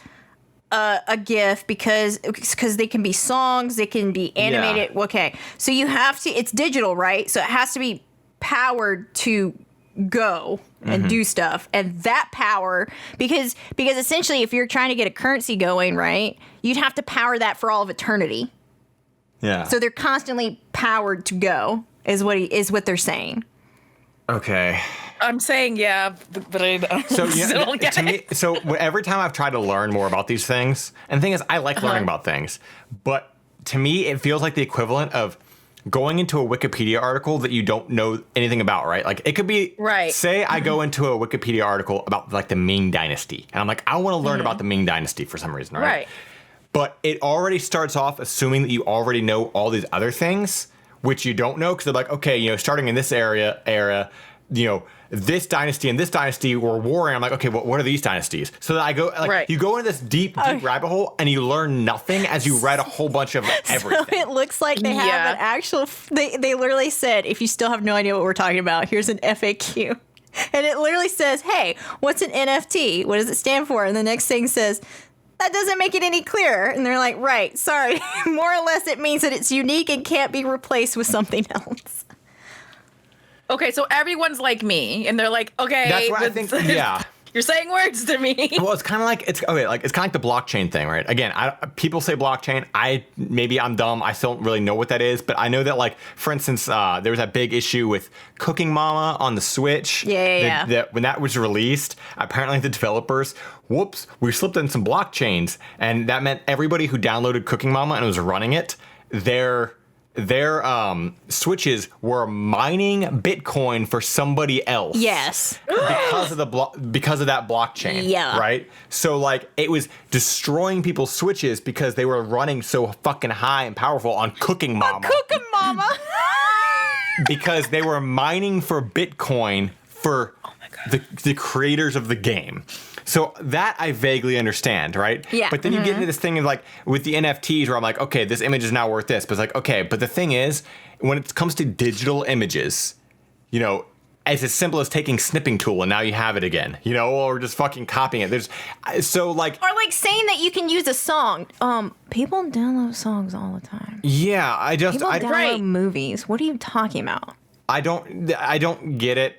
a GIF, because they can be songs, they can be animated. Yeah. Okay, so you have to. It's digital, right? So it has to be powered to go and do stuff, and that power because essentially, if you're trying to get a currency going, right, you'd have to power that for all of eternity. Yeah. So they're constantly powered to go, is what they're saying. Okay. I'm saying but I still don't get it. So every time I've tried to learn more about these things, and the thing is, I like learning about things, but to me, it feels like the equivalent of going into a Wikipedia article that you don't know anything about, right? Like it could be, say I go into a Wikipedia article about like the Ming Dynasty, and I'm like, I want to learn about the Ming Dynasty for some reason, right? But it already starts off assuming that you already know all these other things, which you don't know, because they're like, okay, starting in this era, this dynasty and this dynasty were warring. I'm like, okay, what are these dynasties? So that I go, you go into this deep rabbit hole and you learn nothing as you read a whole bunch of everything. So it looks like they have an actual, they literally said, if you still have no idea what we're talking about, here's an FAQ. And it literally says, hey, what's an NFT? What does it stand for? And the next thing says, that doesn't make it any clearer. And they're like, right, sorry. More or less, it means that it's unique and can't be replaced with something else. Okay, so everyone's like me, and they're like, okay. That's what I think, yeah. You're saying words to me. Well, it's kind of like it's kind of like the blockchain thing, right? Again, people say blockchain. Maybe I'm dumb. I still don't really know what that is, but I know that, like, for instance, there was that big issue with Cooking Mama on the Switch. Yeah. That when that was released, apparently the developers, we slipped in some blockchains, and that meant everybody who downloaded Cooking Mama and was running it, their switches were mining Bitcoin for somebody else. Yes. Because of that blockchain. Yeah. Right? So like it was destroying people's switches because they were running so fucking high and powerful on Cooking Mama. Cooking Mama. Because they were mining for Bitcoin for the creators of the game. So that I vaguely understand, right? Yeah. But then you get into this thing of like with the NFTs where I'm like, okay, this image is now worth this. But it's like, okay, but the thing is, when it comes to digital images, it's as simple as taking snipping tool and now you have it again, or just fucking copying it. Or like saying that you can use a song. People download songs all the time. Yeah, People download movies. What are you talking about? I don't get it.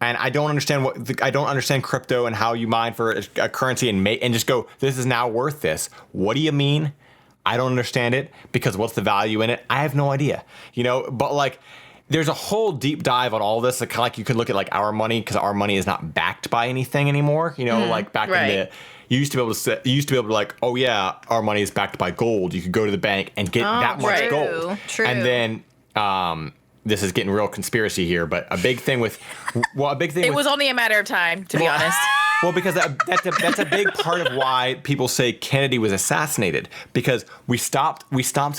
And I don't understand crypto and how you mine for a currency and just go, this is now worth this. What do you mean? I don't understand it because what's the value in it? I have no idea. But like there's a whole deep dive on all this. Like you could look at like our money because our money is not backed by anything anymore. Like back in the you used to be able to like, oh yeah, our money is backed by gold. You could go to the bank and get that much gold. True. And then this is getting real conspiracy here, but a big thing it was only a matter of time, to be honest. Well, because that's a big part of why people say Kennedy was assassinated, because we stopped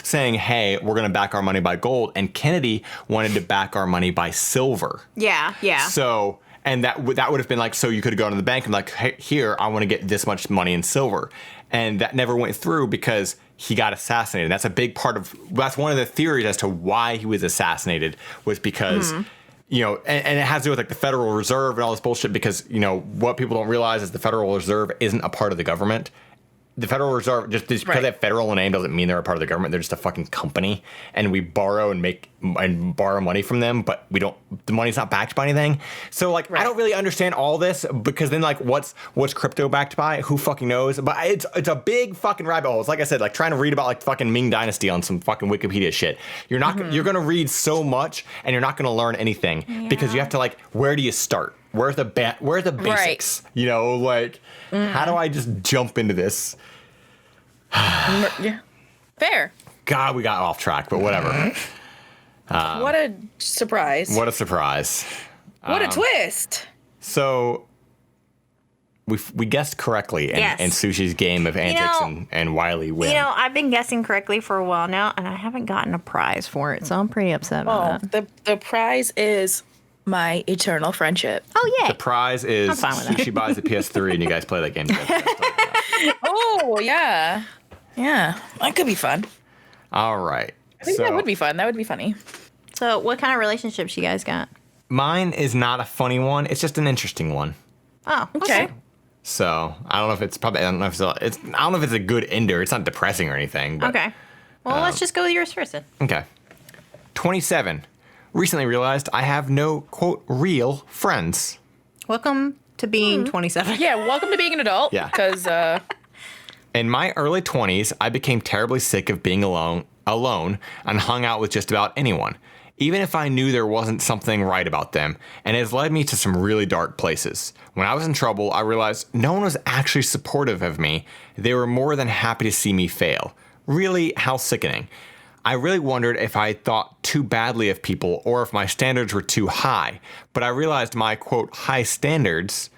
saying, hey, we're going to back our money by gold, and Kennedy wanted to back our money by silver. Yeah. So, and that would have been like, so you could have gone to the bank and like, hey, here, I want to get this much money in silver. And that never went through because he got assassinated. That's a big part that's one of the theories as to why he was assassinated, was because, and it has to do with like the Federal Reserve and all this bullshit because, what people don't realize is the Federal Reserve isn't a part of the government. the Federal Reserve, just because they have federal name doesn't mean they're a part of the government. They're just a fucking company, and we borrow and borrow money from them, but we don't. The money's not backed by anything. So like, I don't really understand all this, because then like, what's crypto backed by? Who fucking knows? But it's a big fucking rabbit hole. It's like I said, like trying to read about like fucking Ming Dynasty on some fucking Wikipedia shit. You're not. You're gonna read so much, and you're not gonna learn anything because you have to like, where do you start? Where's the basics? You know, like, how do I just jump into this? Yeah. Fair. God, we got off track, but whatever. What a surprise. What a surprise. What a twist. So we guessed correctly, and Sushie's game of antics and Wiley win. You know, I've been guessing correctly for a while now, and I haven't gotten a prize for it, so I'm pretty upset about that. The prize is my eternal friendship. Oh, yeah. The prize is I'm fine with that. Sushie buys a PS3 and you guys play that game together. Oh, yeah. Yeah. That could be fun. All right. I think that would be fun. That would be funny. So what kind of relationships you guys got? Mine is not a funny one. It's just an interesting one. Oh, Okay. So I don't know if it's probably, I don't know if it's a good ender. It's not depressing or anything. But, Okay. Well, let's just go with yours first then. Okay. 27. Recently realized I have no, quote, real friends. Welcome to being 27. Yeah, welcome to being an adult. Yeah. Because, In my early 20s, I became terribly sick of being alone, and hung out with just about anyone, even if I knew there wasn't something right about them, and it has led me to some really dark places. When I was in trouble, I realized no one was actually supportive of me. They were more than happy to see me fail. Really, how sickening. I really wondered if I thought too badly of people or if my standards were too high, but I realized my, quote, high standards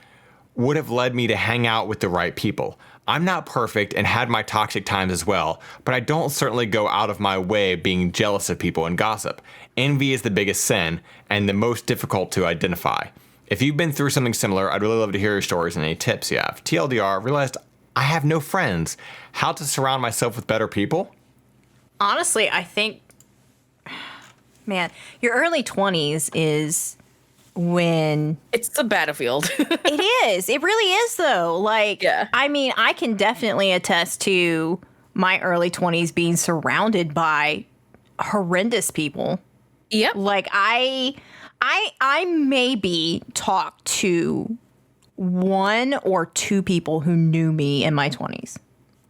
would have led me to hang out with the right people. I'm not perfect and had my toxic times as well, but I don't certainly go out of my way being jealous of people and gossip. Envy is the biggest sin and the most difficult to identify. If you've been through something similar, I'd really love to hear your stories and any tips you have. TLDR, realized I have no friends. How to surround myself with better people? Honestly, I think, man, your early 20s is when it's the battlefield. it is. It really is, though. Like, I mean, I can definitely attest to my early 20s being surrounded by horrendous people. Yep. Like, I maybe talked to one or two people who knew me in my 20s.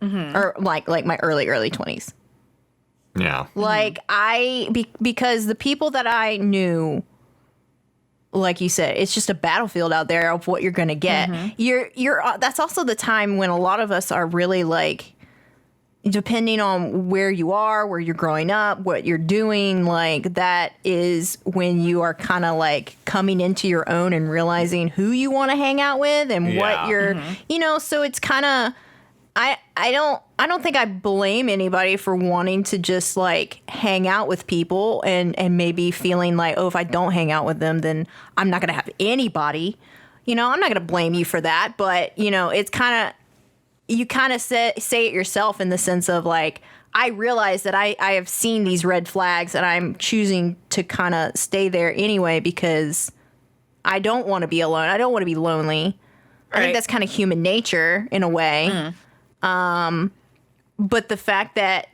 Or like my early 20s. Yeah. Like, because the people that I knew, like you said, it's just a battlefield out there of what you're going to get. That's also the time when a lot of us are really like, depending on where you are, where you're growing up, what you're doing, like that is when you are kind of like coming into your own and realizing who you want to hang out with and what you're, you know, so it's kind of, I don't think I blame anybody for wanting to just like hang out with people and maybe feeling like, oh, if I don't hang out with them, then I'm not going to have anybody. You know, I'm not going to blame you for that. But, you know, it's kind of, you kind of say it yourself in the sense of like, I realize that I have seen these red flags and I'm choosing to kind of stay there anyway because I don't want to be alone. I don't want to be lonely. I think that's kind of human nature in a way. But the fact that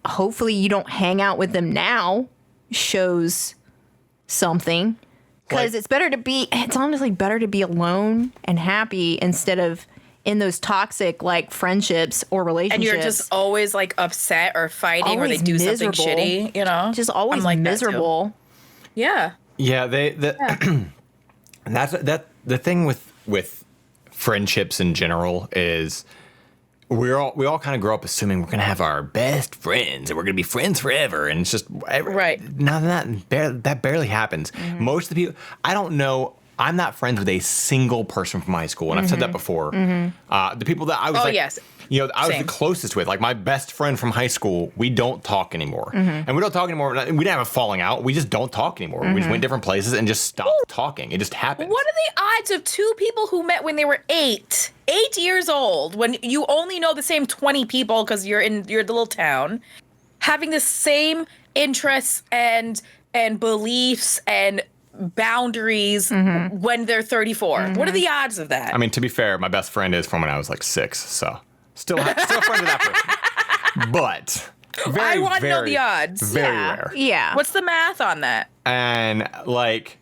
hopefully you don't hang out with them now shows something. Because it's honestly better to be alone and happy instead of in those toxic like friendships or relationships. And you're just always like upset or fighting or they do something shitty, you know? Just always like miserable. Yeah. Yeah, that's the thing with friendships in general is we all kind of grow up assuming we're gonna have our best friends and we're gonna be friends forever, and it's just none of that barely happens. Most of the people, I don't know. I'm not friends with a single person from high school, and I've said that before. The people that I was I was the closest with, like my best friend from high school, we don't talk anymore. And we don't talk anymore. We didn't have a falling out. We just don't talk anymore. We just went different places and just stopped talking. It just happened. What are the odds of two people who met when they were 8 years old, when you only know the same 20 people because you're in the little town, having the same interests and beliefs and boundaries when they're 34? What are the odds of that? I mean, to be fair, my best friend is from when I was like 6, so Still friends with that person. But I want to know the odds. Very rare. Yeah. What's the math on that? And like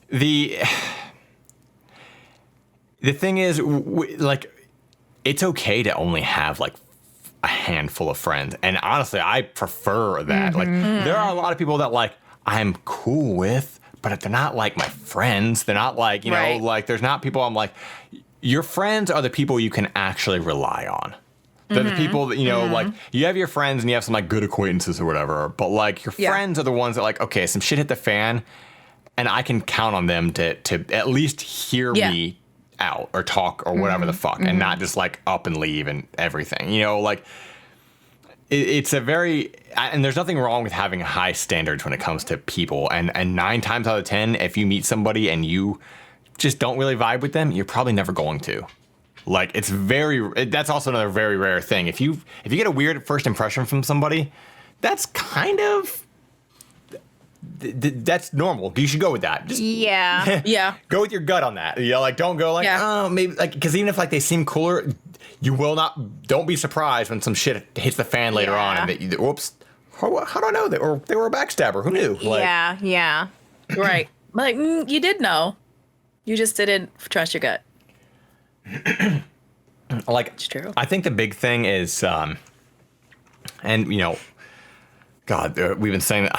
the thing is, like, it's okay to only have like a handful of friends. And honestly, I prefer that. Like, there are a lot of people that like I'm cool with, but they're not like my friends. They're not like, you know, like there's not people I'm like, your friends are the people you can actually rely on. They're the people that, you know, like you have your friends and you have some like good acquaintances or whatever, but like your friends are the ones that like, okay, some shit hit the fan and I can count on them to at least hear me out or talk or whatever the fuck and not just like up and leave and everything, you know, like it's a very, and there's nothing wrong with having high standards when it comes to people. And 9 times out of 10, if you meet somebody and you just don't really vibe with them, you're probably never going to. Like, that's also another very rare thing. If you get a weird first impression from somebody, that's kind of, that's normal. You should go with that. Just go with your gut on that. You know, like, don't go like, oh, maybe, like, because even if like they seem cooler, you will not, don't be surprised when some shit hits the fan later on and that, whoops, how do I know that? Or they were a backstabber. Who knew? Like, Yeah. Right. Like, you did know. You just didn't trust your gut. Like, It's true. I think the big thing is, and you know, God, we've been saying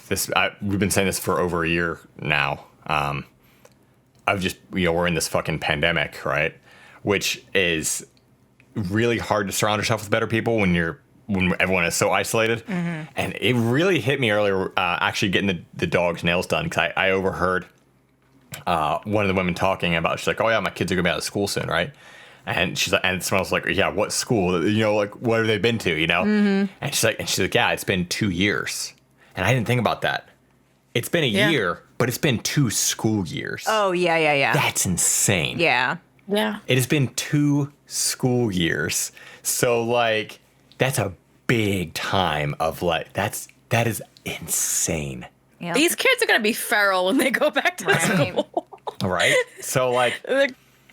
this for over a year now. I've just, you know, we're in this fucking pandemic, right? Which is really hard to surround yourself with better people when everyone is so isolated. And it really hit me earlier, actually getting the dog's nails done, because I overheard one of the women talking about, she's like, oh yeah, my kids are gonna be out of school soon, right? And she's like, and someone else was like, yeah, what school? You know, like, what have they been to, you know? And she's like, yeah, it's been 2 years. And I didn't think about that. It's been a year, but it's been 2 school years. Oh, yeah. That's insane. Yeah. Yeah. It has been 2 school years. So like, that's a big time of like, that is insane. Yep. These kids are going to be feral when they go back to school. Right? So like, They're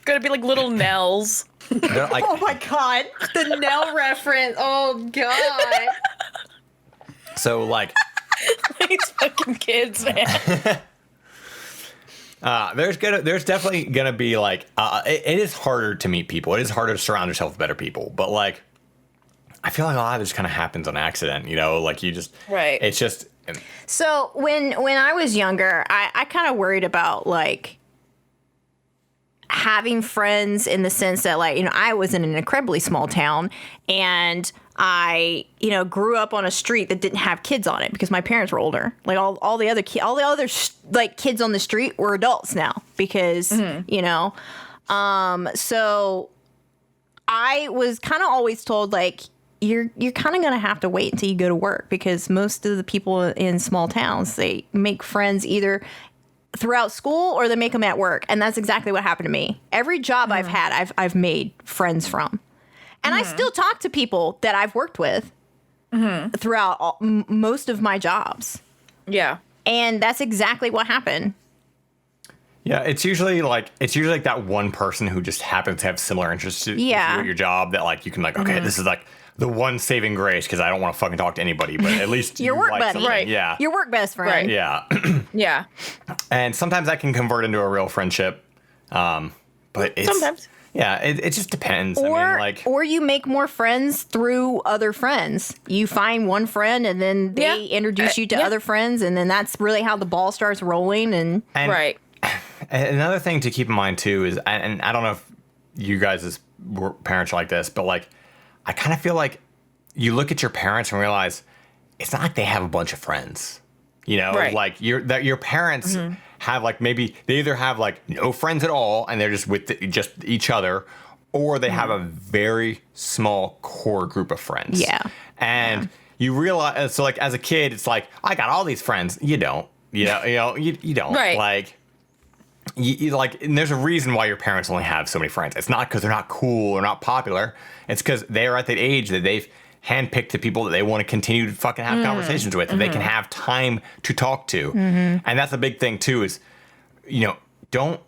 going to be like little Nells. they're like, Oh my God, the Nell reference. Oh God. so like, These fucking kids, man. there's definitely gonna be like, it is harder to meet people. It is harder to surround yourself with better people. But like, I feel like a lot of this kind of happens on accident. You know, like you just, Right. It's just. So when I was younger, I kind of worried about like having friends in the sense that, like, you know, I was in an incredibly small town and I, you know, grew up on a street that didn't have kids on it because my parents were older. Like all the other like kids on the street were adults now because, you know, so I was kind of always told like, you're kind of going to have to wait until you go to work because most of the people in small towns, they make friends either throughout school or they make them at work. And that's exactly what happened to me. Every job I've had, I've made friends from. And I still talk to people that I've worked with throughout most of my jobs. Yeah. And that's exactly what happened. Yeah, it's usually like that one person who just happens to have similar interests to you at your job that like you can like, okay, this is like the one saving grace because I don't want to fucking talk to anybody, but at least Your you work like buddy. something. Right. Yeah. Your work best friend. Right. Yeah. Yeah. And sometimes that can convert into a real friendship. But it's Sometimes. Yeah, it just depends. Or, I mean, like, or you make more friends through other friends. You find one friend and then they introduce you to other friends, and then that's really how the ball starts rolling. And Right. Another thing to keep in mind too is, and I don't know if you guys as parents are like this, but like, I kind of feel like you look at your parents and realize it's not like they have a bunch of friends. You know, like your parents have like, maybe they either have like no friends at all and they're just with just each other, or they have a very small core group of friends. Yeah. And you realize, so like as a kid, it's like, I got all these friends. You don't. You don't. Right. Like, you like, and there's a reason why your parents only have so many friends. It's not because they're not cool or not popular. It's because they're at that age that they've handpicked the people that they want to continue to fucking have conversations with, that they can have time to talk to. And that's a big thing too, is, you know, don't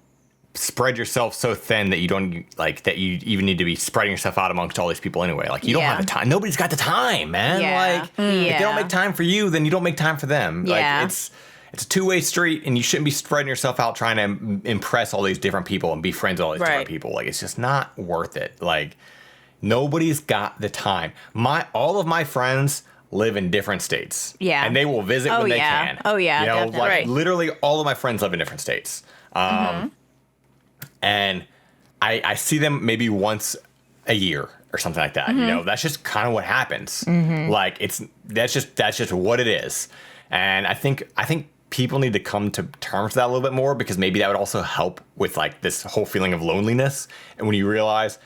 spread yourself so thin that you don't that you even need to be spreading yourself out amongst all these people anyway. Like you don't have the time. Nobody's got the time, man. Yeah. Like if they don't make time for you, then you don't make time for them. Yeah. Like it's a two-way street, and you shouldn't be spreading yourself out trying to impress all these different people and be friends with all these different people. Like it's just not worth it. Like nobody's got the time. All of my friends live in different states. Yeah. And they will visit when they can. Oh yeah. You know, Definitely. like literally all of my friends live in different states. And I see them maybe once a year or something like that. You know, that's just kind of what happens. Like that's just what it is. And I think people need to come to terms with that a little bit more, because maybe that would also help with like this whole feeling of loneliness. And when you realize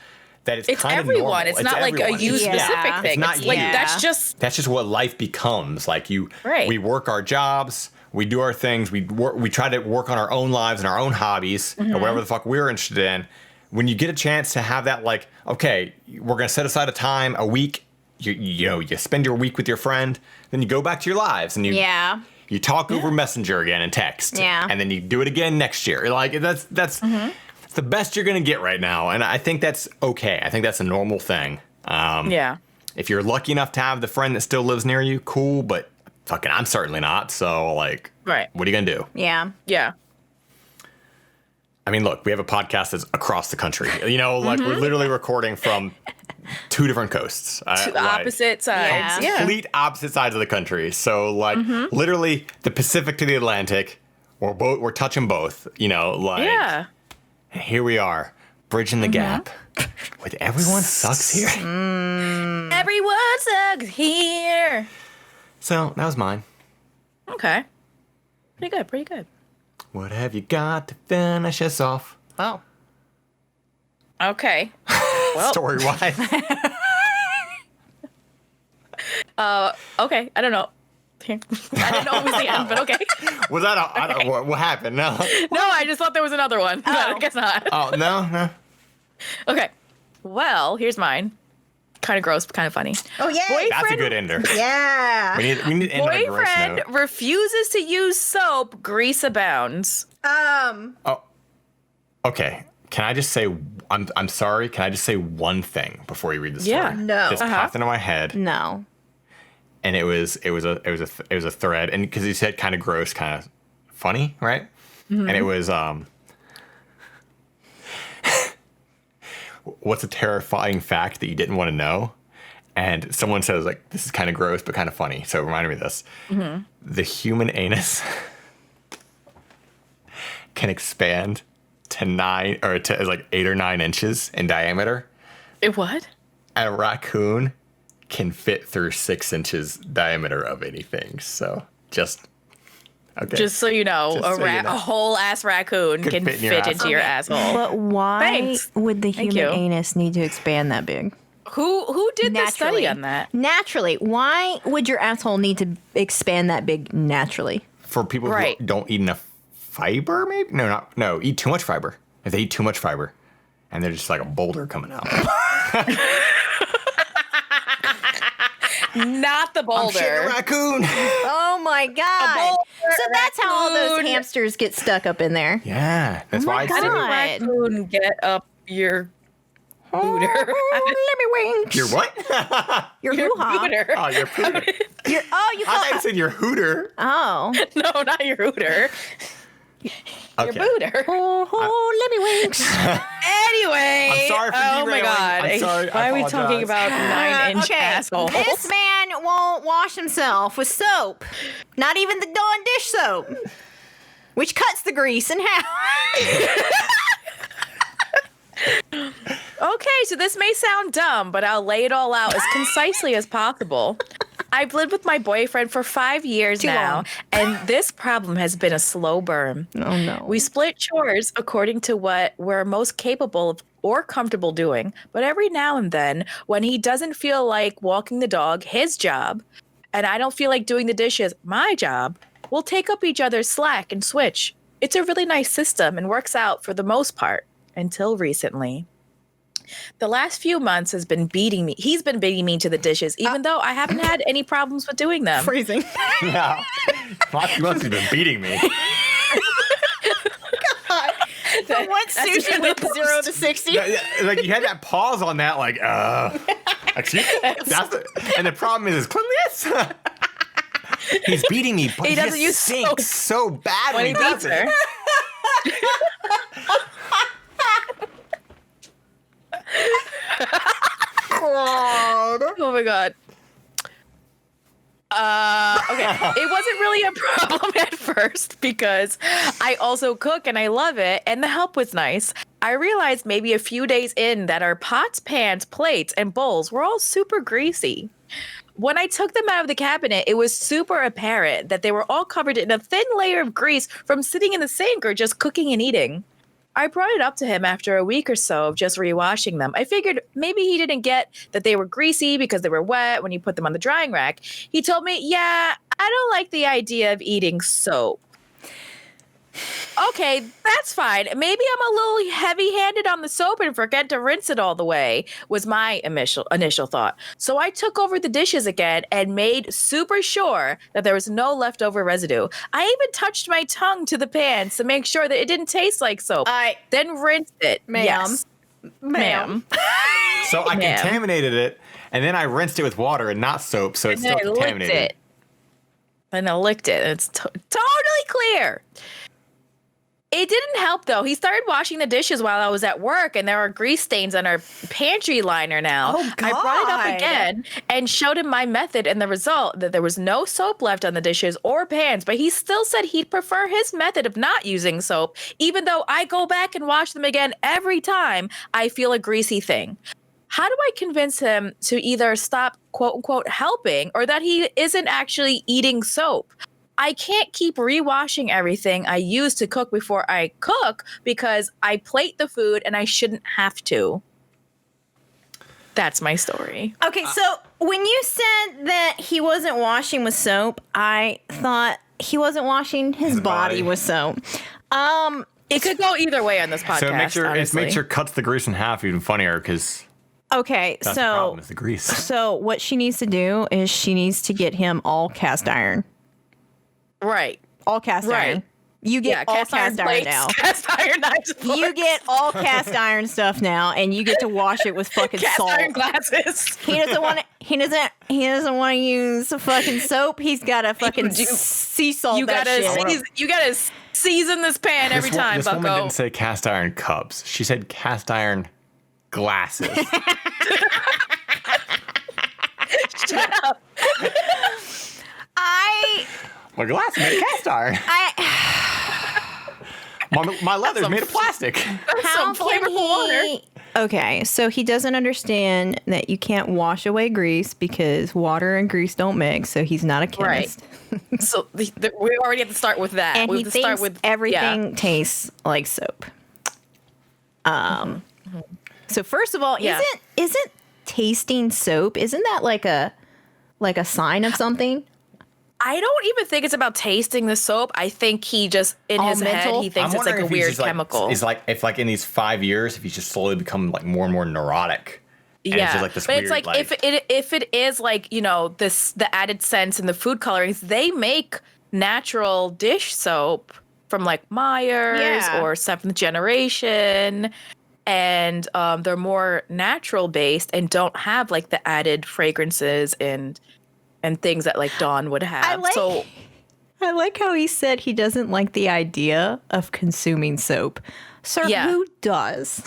that it's kind of everyone. normal. It's not like a you specific thing. It's like that's just what life becomes. Like we work our jobs, we do our things, we try to work on our own lives and our own hobbies or whatever the fuck we're interested in. When you get a chance to have that, like, okay, we're gonna set aside a week. You spend your week with your friend, then you go back to your lives and you talk over Messenger again and text. Yeah. And then you do it again next year. Like that's the best you're going to get right now. And I think that's okay. I think that's a normal thing. If you're lucky enough to have the friend that still lives near you, cool, but fucking I'm certainly not. So like, what are you going to do? Yeah. Yeah. I mean, look, we have a podcast that's across the country. You know, like we're literally recording from 2 different coasts. Opposite sides. Yeah. Complete opposite sides of the country. So like literally the Pacific to the Atlantic, we're touching both, you know, like. Yeah. And here we are, bridging the gap with Everyone Sucks Here. Everyone sucks here. So that was mine. Okay. Pretty good. What have you got to finish us off? Oh. Okay. Well. Story-wise. Okay. I don't know. I didn't know it was the end, but okay. Was that I don't, what happened? No. No, I just thought there was another one. But I guess not. Oh, no. Okay. Well, here's mine. Kind of gross, but kind of funny. Oh yeah. That's a good ender. Yeah. We need to end on a gross Boyfriend note. refuses to use soap. Grease abounds. Oh. Okay. Can I just say I'm sorry. Can I just say one thing before you read the story? Yeah. No. This popped into my head. No. And it was a thread, and because he said kind of gross, kind of funny, right? And it was what's a terrifying fact that you didn't want to know? And someone says like, this is kind of gross but kind of funny, so it reminded me of this. The human anus can expand to 9 or to like 8 or 9 inches in diameter. It what? A raccoon can fit through 6 inches diameter of anything. So just Just so you know, Just so you know. a whole ass raccoon can fit fit in your into your asshole. But why Thanks. would the Thank human you. anus need to expand that big? Who did the study on that? Naturally. Why would your asshole need to expand that big naturally? for people Right. who don't eat enough fiber, maybe? No, eat too much fiber. If they eat too much fiber and they're just like a boulder coming out. Not the I'm shitting a boulder. raccoon. Oh my god! boulder, So that's how all those raccoon. hamsters get stuck up in there. Yeah, that's Oh my why it's God. How did a God. raccoon get up your booter? Let me wink. Your what? Your Your hoo-ha. booter. Oh, your pooter. You I thought you said your hooter. Oh. No, not your hooter. Your Okay. booter. Oh, let me wink. Anyway. I'm sorry for Oh my derailing. god. I'm sorry. Why I are we talking apologize. about 9-inch assholes? This man won't wash himself with soap. Not even the Dawn dish soap. Which cuts the grease in half. Okay, so this may sound dumb, but I'll lay it all out as concisely as possible. I've lived with my boyfriend for 5 years Too now, long. and this problem has been a slow burn. Oh no. We split chores according to what we're most capable of or comfortable doing, but every now and then, when he doesn't feel like walking the dog, his job, and I don't feel like doing the dishes, my job, we'll take up each other's slack and switch. It's a really nice system and works out for the most part, until recently. The last few months he's been beating me to the dishes, even though I haven't had any problems with doing them. freezing. Yeah. You must have been beating me. From what Sushi went 0 to 60. Like you had that pause on that, like, excuse me? And the problem is his cleanliness. He's beating me, but he doesn't use stinks so bad when he beats her. Oh my god. Okay. It wasn't really a problem at first because I also cook and I love it, and the help was nice. I realized maybe a few days in that our pots, pans, plates, and bowls were all super greasy. When I took them out of the cabinet, it was super apparent that they were all covered in a thin layer of grease from sitting in the sink or just cooking and eating. I brought it up to him after a week or so of just rewashing them. I figured maybe he didn't get that they were greasy because they were wet when you put them on the drying rack. He told me, yeah, I don't like the idea of eating soap. Okay, that's fine. Maybe I'm a little heavy-handed on the soap and forget to rinse it all the way, was my initial thought. So I took over the dishes again and made super sure that there was no leftover residue. I even touched my tongue to the pans to make sure that it didn't taste like soap. Then rinsed it. Ma'am. Yes. Ma'am. So I contaminated it, and then I rinsed it with water and not soap, so it's still contaminated. And I licked it. It's totally clear. It didn't help, though. He started washing the dishes while I was at work, and there are grease stains on our pantry liner now. Oh, God. I brought it up again and showed him my method and the result, that there was no soap left on the dishes or pans, but he still said he'd prefer his method of not using soap, even though I go back and wash them again every time I feel a greasy thing. How do I convince him to either stop, quote unquote, helping, or that he isn't actually eating soap? I can't keep rewashing everything I use to cook before I cook because I plate the food and I shouldn't have to. That's my story. Okay, so when you said that he wasn't washing with soap, I thought he wasn't washing his body with soap. It could go either way on this podcast. So it makes your cuts the grease in half even funnier because okay, that's the problem is the grease. So what she needs to do is she needs to get him all cast iron. Right. All cast iron. You get all cast iron plates, now. Cast iron knives. You get all cast iron stuff now, and you get to wash it with fucking cast salt. iron glasses. He doesn't want to. He doesn't want to use fucking soap. He's got to fucking sea salt. You gotta season this pan every time, This Bucko. woman didn't say cast iron cups. She said cast iron glasses. Shut up. My glass is made of cast iron. My leather's made of plastic. How some flavorful water. Okay, so he doesn't understand that you can't wash away grease because water and grease don't mix. So he's not a chemist. Right. So we already have to start with that. And we he have to thinks start with everything tastes like soap. So first of all, isn't tasting soap? Isn't that like a sign of something? I don't even think it's about tasting the soap. I think he just, in his head, he thinks it's like a weird chemical. It's like if in these 5 years, if he's just slowly become like more and more neurotic. And it's just like this but weird, it's like if it is like, you know, the added scents and the food colorings, they make natural dish soap from like Myers or Seventh Generation, and they're more natural based and don't have like the added fragrances and things that like Dawn would have. I like how he said he doesn't like the idea of consuming soap. Sir, who does?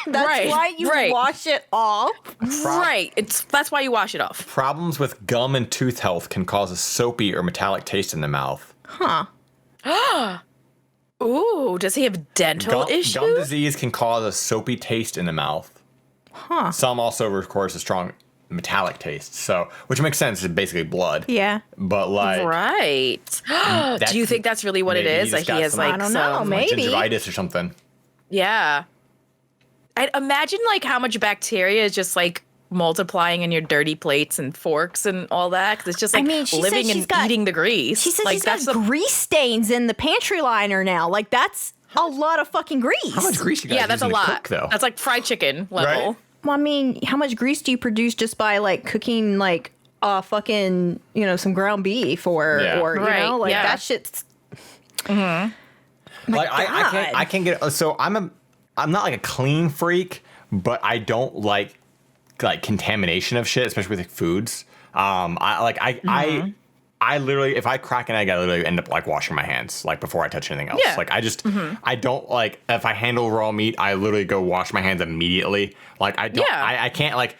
That's why you wash it off. Right. That's why you wash it off. Problems with gum and tooth health can cause a soapy or metallic taste in the mouth. Huh. Ooh, does he have dental issues? Gum disease can cause a soapy taste in the mouth. Huh. Some also, of course, a strong metallic taste, so which makes sense. It's basically blood. Yeah, but like, right? Do you think that's really what it is? Like he has like, I don't know, maybe gingivitis or something. Yeah, I'd imagine like how much bacteria is just like multiplying in your dirty plates and forks and all that, because it's just like living and eating the grease. She said like, she's got grease stains in the pantry liner now. Like that's a lot of fucking grease. How much grease you guys that's a lot. Cook, though? That's like fried chicken level. Right? Well, I mean, how much grease do you produce just by like cooking like fucking, you know, some ground beef or you know, like that shit's. Mm-hmm. Like I can't get. So I'm not like a clean freak, but I don't like contamination of shit, especially with like, foods. I literally, if I crack an egg, I literally end up like washing my hands like before I touch anything else. Yeah. Like I just, I don't like, if I handle raw meat, I literally go wash my hands immediately. Like I don't, I can't like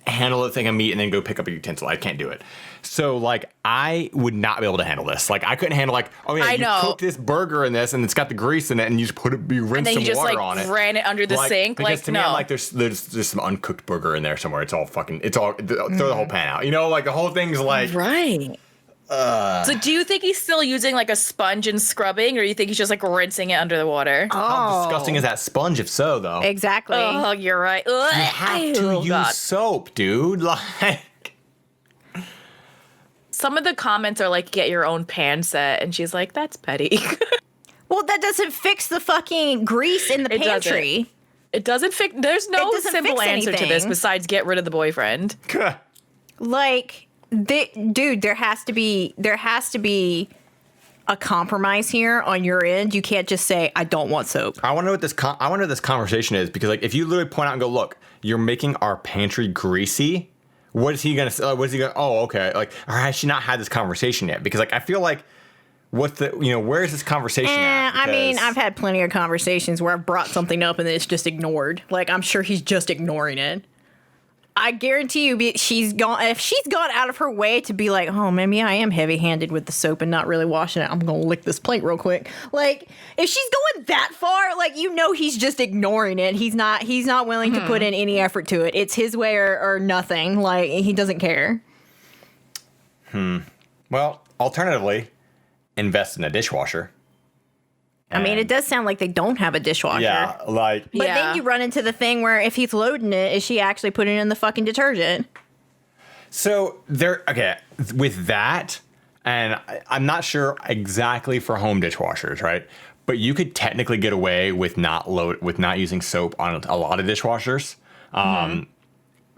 handle a thing of meat and then go pick up a utensil. I can't do it. So like I would not be able to handle this. Like I couldn't handle like, oh yeah, you cook this burger in this and it's got the grease in it and you just rinse some water on it. And then you just ran it under the sink. Because like to me, I'm like, there's some uncooked burger in there somewhere. It's all throw the whole pan out. You know, like the whole thing's like. Right. So do you think he's still using like a sponge and scrubbing, or do you think he's just like rinsing it under the water? How disgusting is that sponge? If so, though, Exactly. Oh, you're right. you have to use soap, dude. Like, some of the comments are like, "Get your own pan set," and she's like, "That's petty." Well, that doesn't fix the fucking grease in the pantry. It doesn't fix. There's no simple fix answer to this anything. besides get rid of the boyfriend. Like, dude, there has to be a compromise here on your end. You can't just say, I don't want soap. I wonder what this conversation is, because like if you literally point out and go, look, you're making our pantry greasy. What is he gonna say? What is he gonna? Oh, okay. Like, or has she not had this conversation yet? Because like I feel like. Where is this conversation at? I mean, I've had plenty of conversations where I've brought something up and then it's just ignored. Like, I'm sure he's just ignoring it. I guarantee you, if she's gone out of her way to be like, oh, maybe I am heavy-handed with the soap and not really washing it. I'm gonna lick this plate real quick. Like, if she's going that far, like, you know, he's just ignoring it. He's not willing to put in any effort to it. It's his way or nothing. Like, he doesn't care. Well, alternatively, invest in a dishwasher. I mean, it does sound like they don't have a dishwasher. Yeah, like. But then you run into the thing where if he's loading it, is she actually putting it in the fucking detergent? So with that, and I'm not sure exactly for home dishwashers, right? But you could technically get away with not using soap on a lot of dishwashers.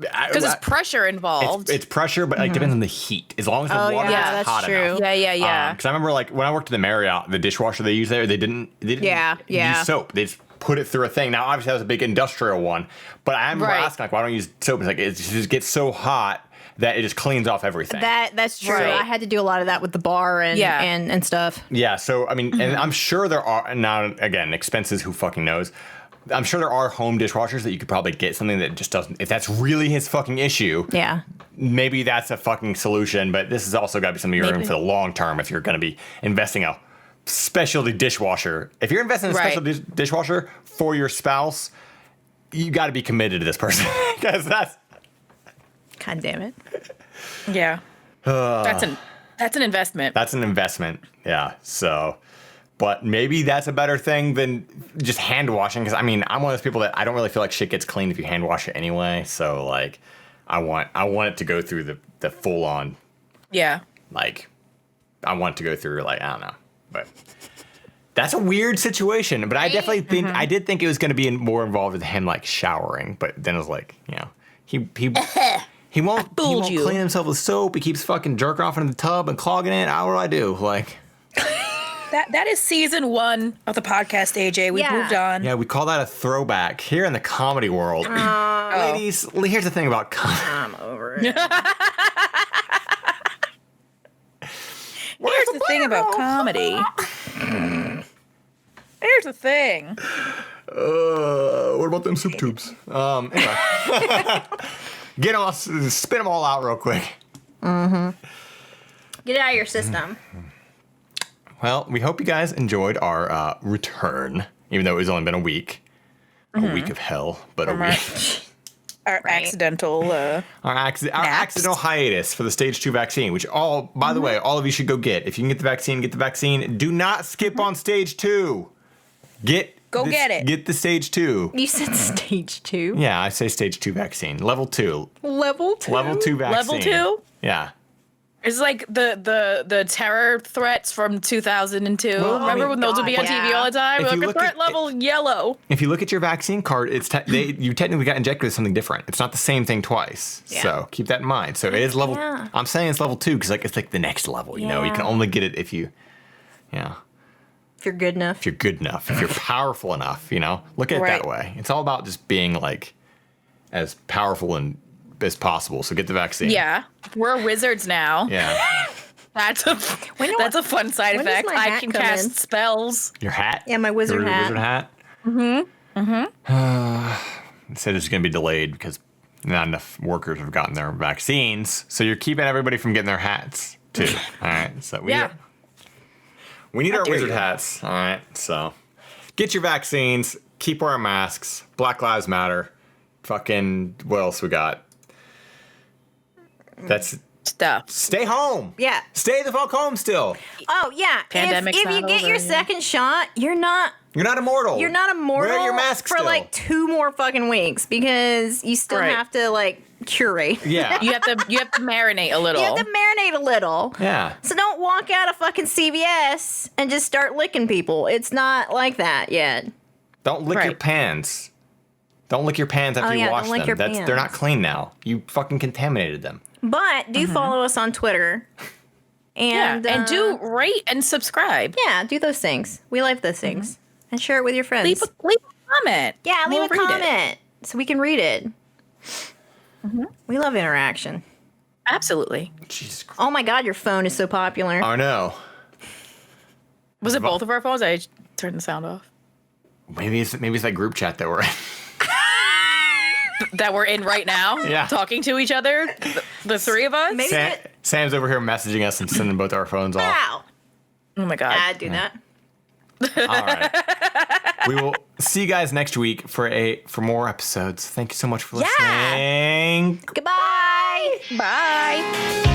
Because there's pressure involved. It's pressure, but like depends on the heat. As long as the water is hot enough. Yeah. Because I remember like when I worked at the Marriott, the dishwasher they used there, they didn't use soap. They just put it through a thing. Now obviously that was a big industrial one, but I remember asking like, why don't you use soap? It's like it just gets so hot that it just cleans off everything. That's true. Right. I had to do a lot of that with the bar and stuff. Yeah. So I mean, and I'm sure there are now again expenses. Who fucking knows? I'm sure there are home dishwashers that you could probably get something that just doesn't. If that's really his fucking issue, maybe that's a fucking solution. But this has also got to be something you're in for the long term. If you're going to be investing a specialty dishwasher, if you're investing in a special dishwasher for your spouse, you got to be committed to this person because that's. God damn it. Yeah. That's an investment. That's an investment. Yeah. So. But maybe that's a better thing than just hand washing. Because I mean, I'm one of those people that I don't really feel like shit gets clean if you hand wash it anyway. So like, I want it to go through the full on. Yeah. Like, I want it to go through like I don't know, but that's a weird situation. But I definitely think I did think it was going to be more involved with him like showering. But then it was like, you know, he won't clean himself with soap. He keeps fucking jerking off into the tub and clogging it. What do I do? Like. That is season 1 of the podcast, AJ. We've moved on. Yeah, we call that a throwback here in the comedy world. Ladies, here's the thing about comedy. I'm over it. Here's the thing about comedy. Here's the thing. What about them soup tubes? Anyway. Spit them all out real quick. Get it out of your system. Well, we hope you guys enjoyed our return, even though it was only been a week. A week of hell, but a week. Our accidental our accidental hiatus for the stage 2 vaccine, which by the way, all of you should go get. If you can get the vaccine, get the vaccine. Do not skip on stage 2. Get it. Get the stage 2. You said stage 2? Yeah, I say stage 2 vaccine. Level 2. Level 2? Level 2 vaccine. Level 2? Yeah. It's like the terror threats from 2002. Well, Remember when those would be on TV all the time? If you Like look threat at- level yellow. If you look at your vaccine card, you technically got injected with something different. It's not the same thing twice. Yeah. So keep that in mind. So it is level. Yeah. I'm saying it's level 2 because it's like the next level. You know, you can only get it if you. Yeah. If you're good enough. If you're good enough, if you're powerful enough, look at it that way. It's all about just being like as powerful as possible. So get the vaccine. Yeah, we're wizards now. Yeah. That's a fun side when does effect. my I hat can come cast in? spells. Your hat? Yeah, my wizard Your hat. Wizard hat? It said it's going to be delayed because not enough workers have gotten their vaccines. So you're keeping everybody from getting their hats too. All right. So we need our wizard hats. All right. So get your vaccines. Keep wearing masks. Black Lives Matter. Fucking what else we got? That's Stuff. stay home. Yeah. Stay the fuck home still. Oh, yeah. Pandemic's if you not get over your yet. second shot, you're not immortal. You're not immortal Wear your mask for still. like 2 more fucking weeks because you still Right. have to like curate. Yeah. You have to marinate a little. You have to marinate a little. Yeah. So don't walk out of fucking CVS and just start licking people. It's not like that yet. Don't lick your Right. pans. Don't lick your pans after Oh, you yeah, wash don't lick them. your They're not pans. clean now. You fucking contaminated them. But do follow us on Twitter. And, and do rate and subscribe. Yeah, do those things. We like those things. And share it with your friends. Leave a comment. Yeah, leave We'll a read it. comment so we can read it. We love interaction. Absolutely. Jesus Christ. Oh my God, your phone is so popular. Oh no. Was it both of our phones? I turned the sound off. Maybe it's that group chat that we're in. That we're in right now? Yeah. Talking to each other? The three of us? Maybe Sam's over here messaging us and sending both our phones off. Wow. Oh my God. I'd do that. All right. We will see you guys next week for more episodes. Thank you so much for listening. Goodbye. Bye.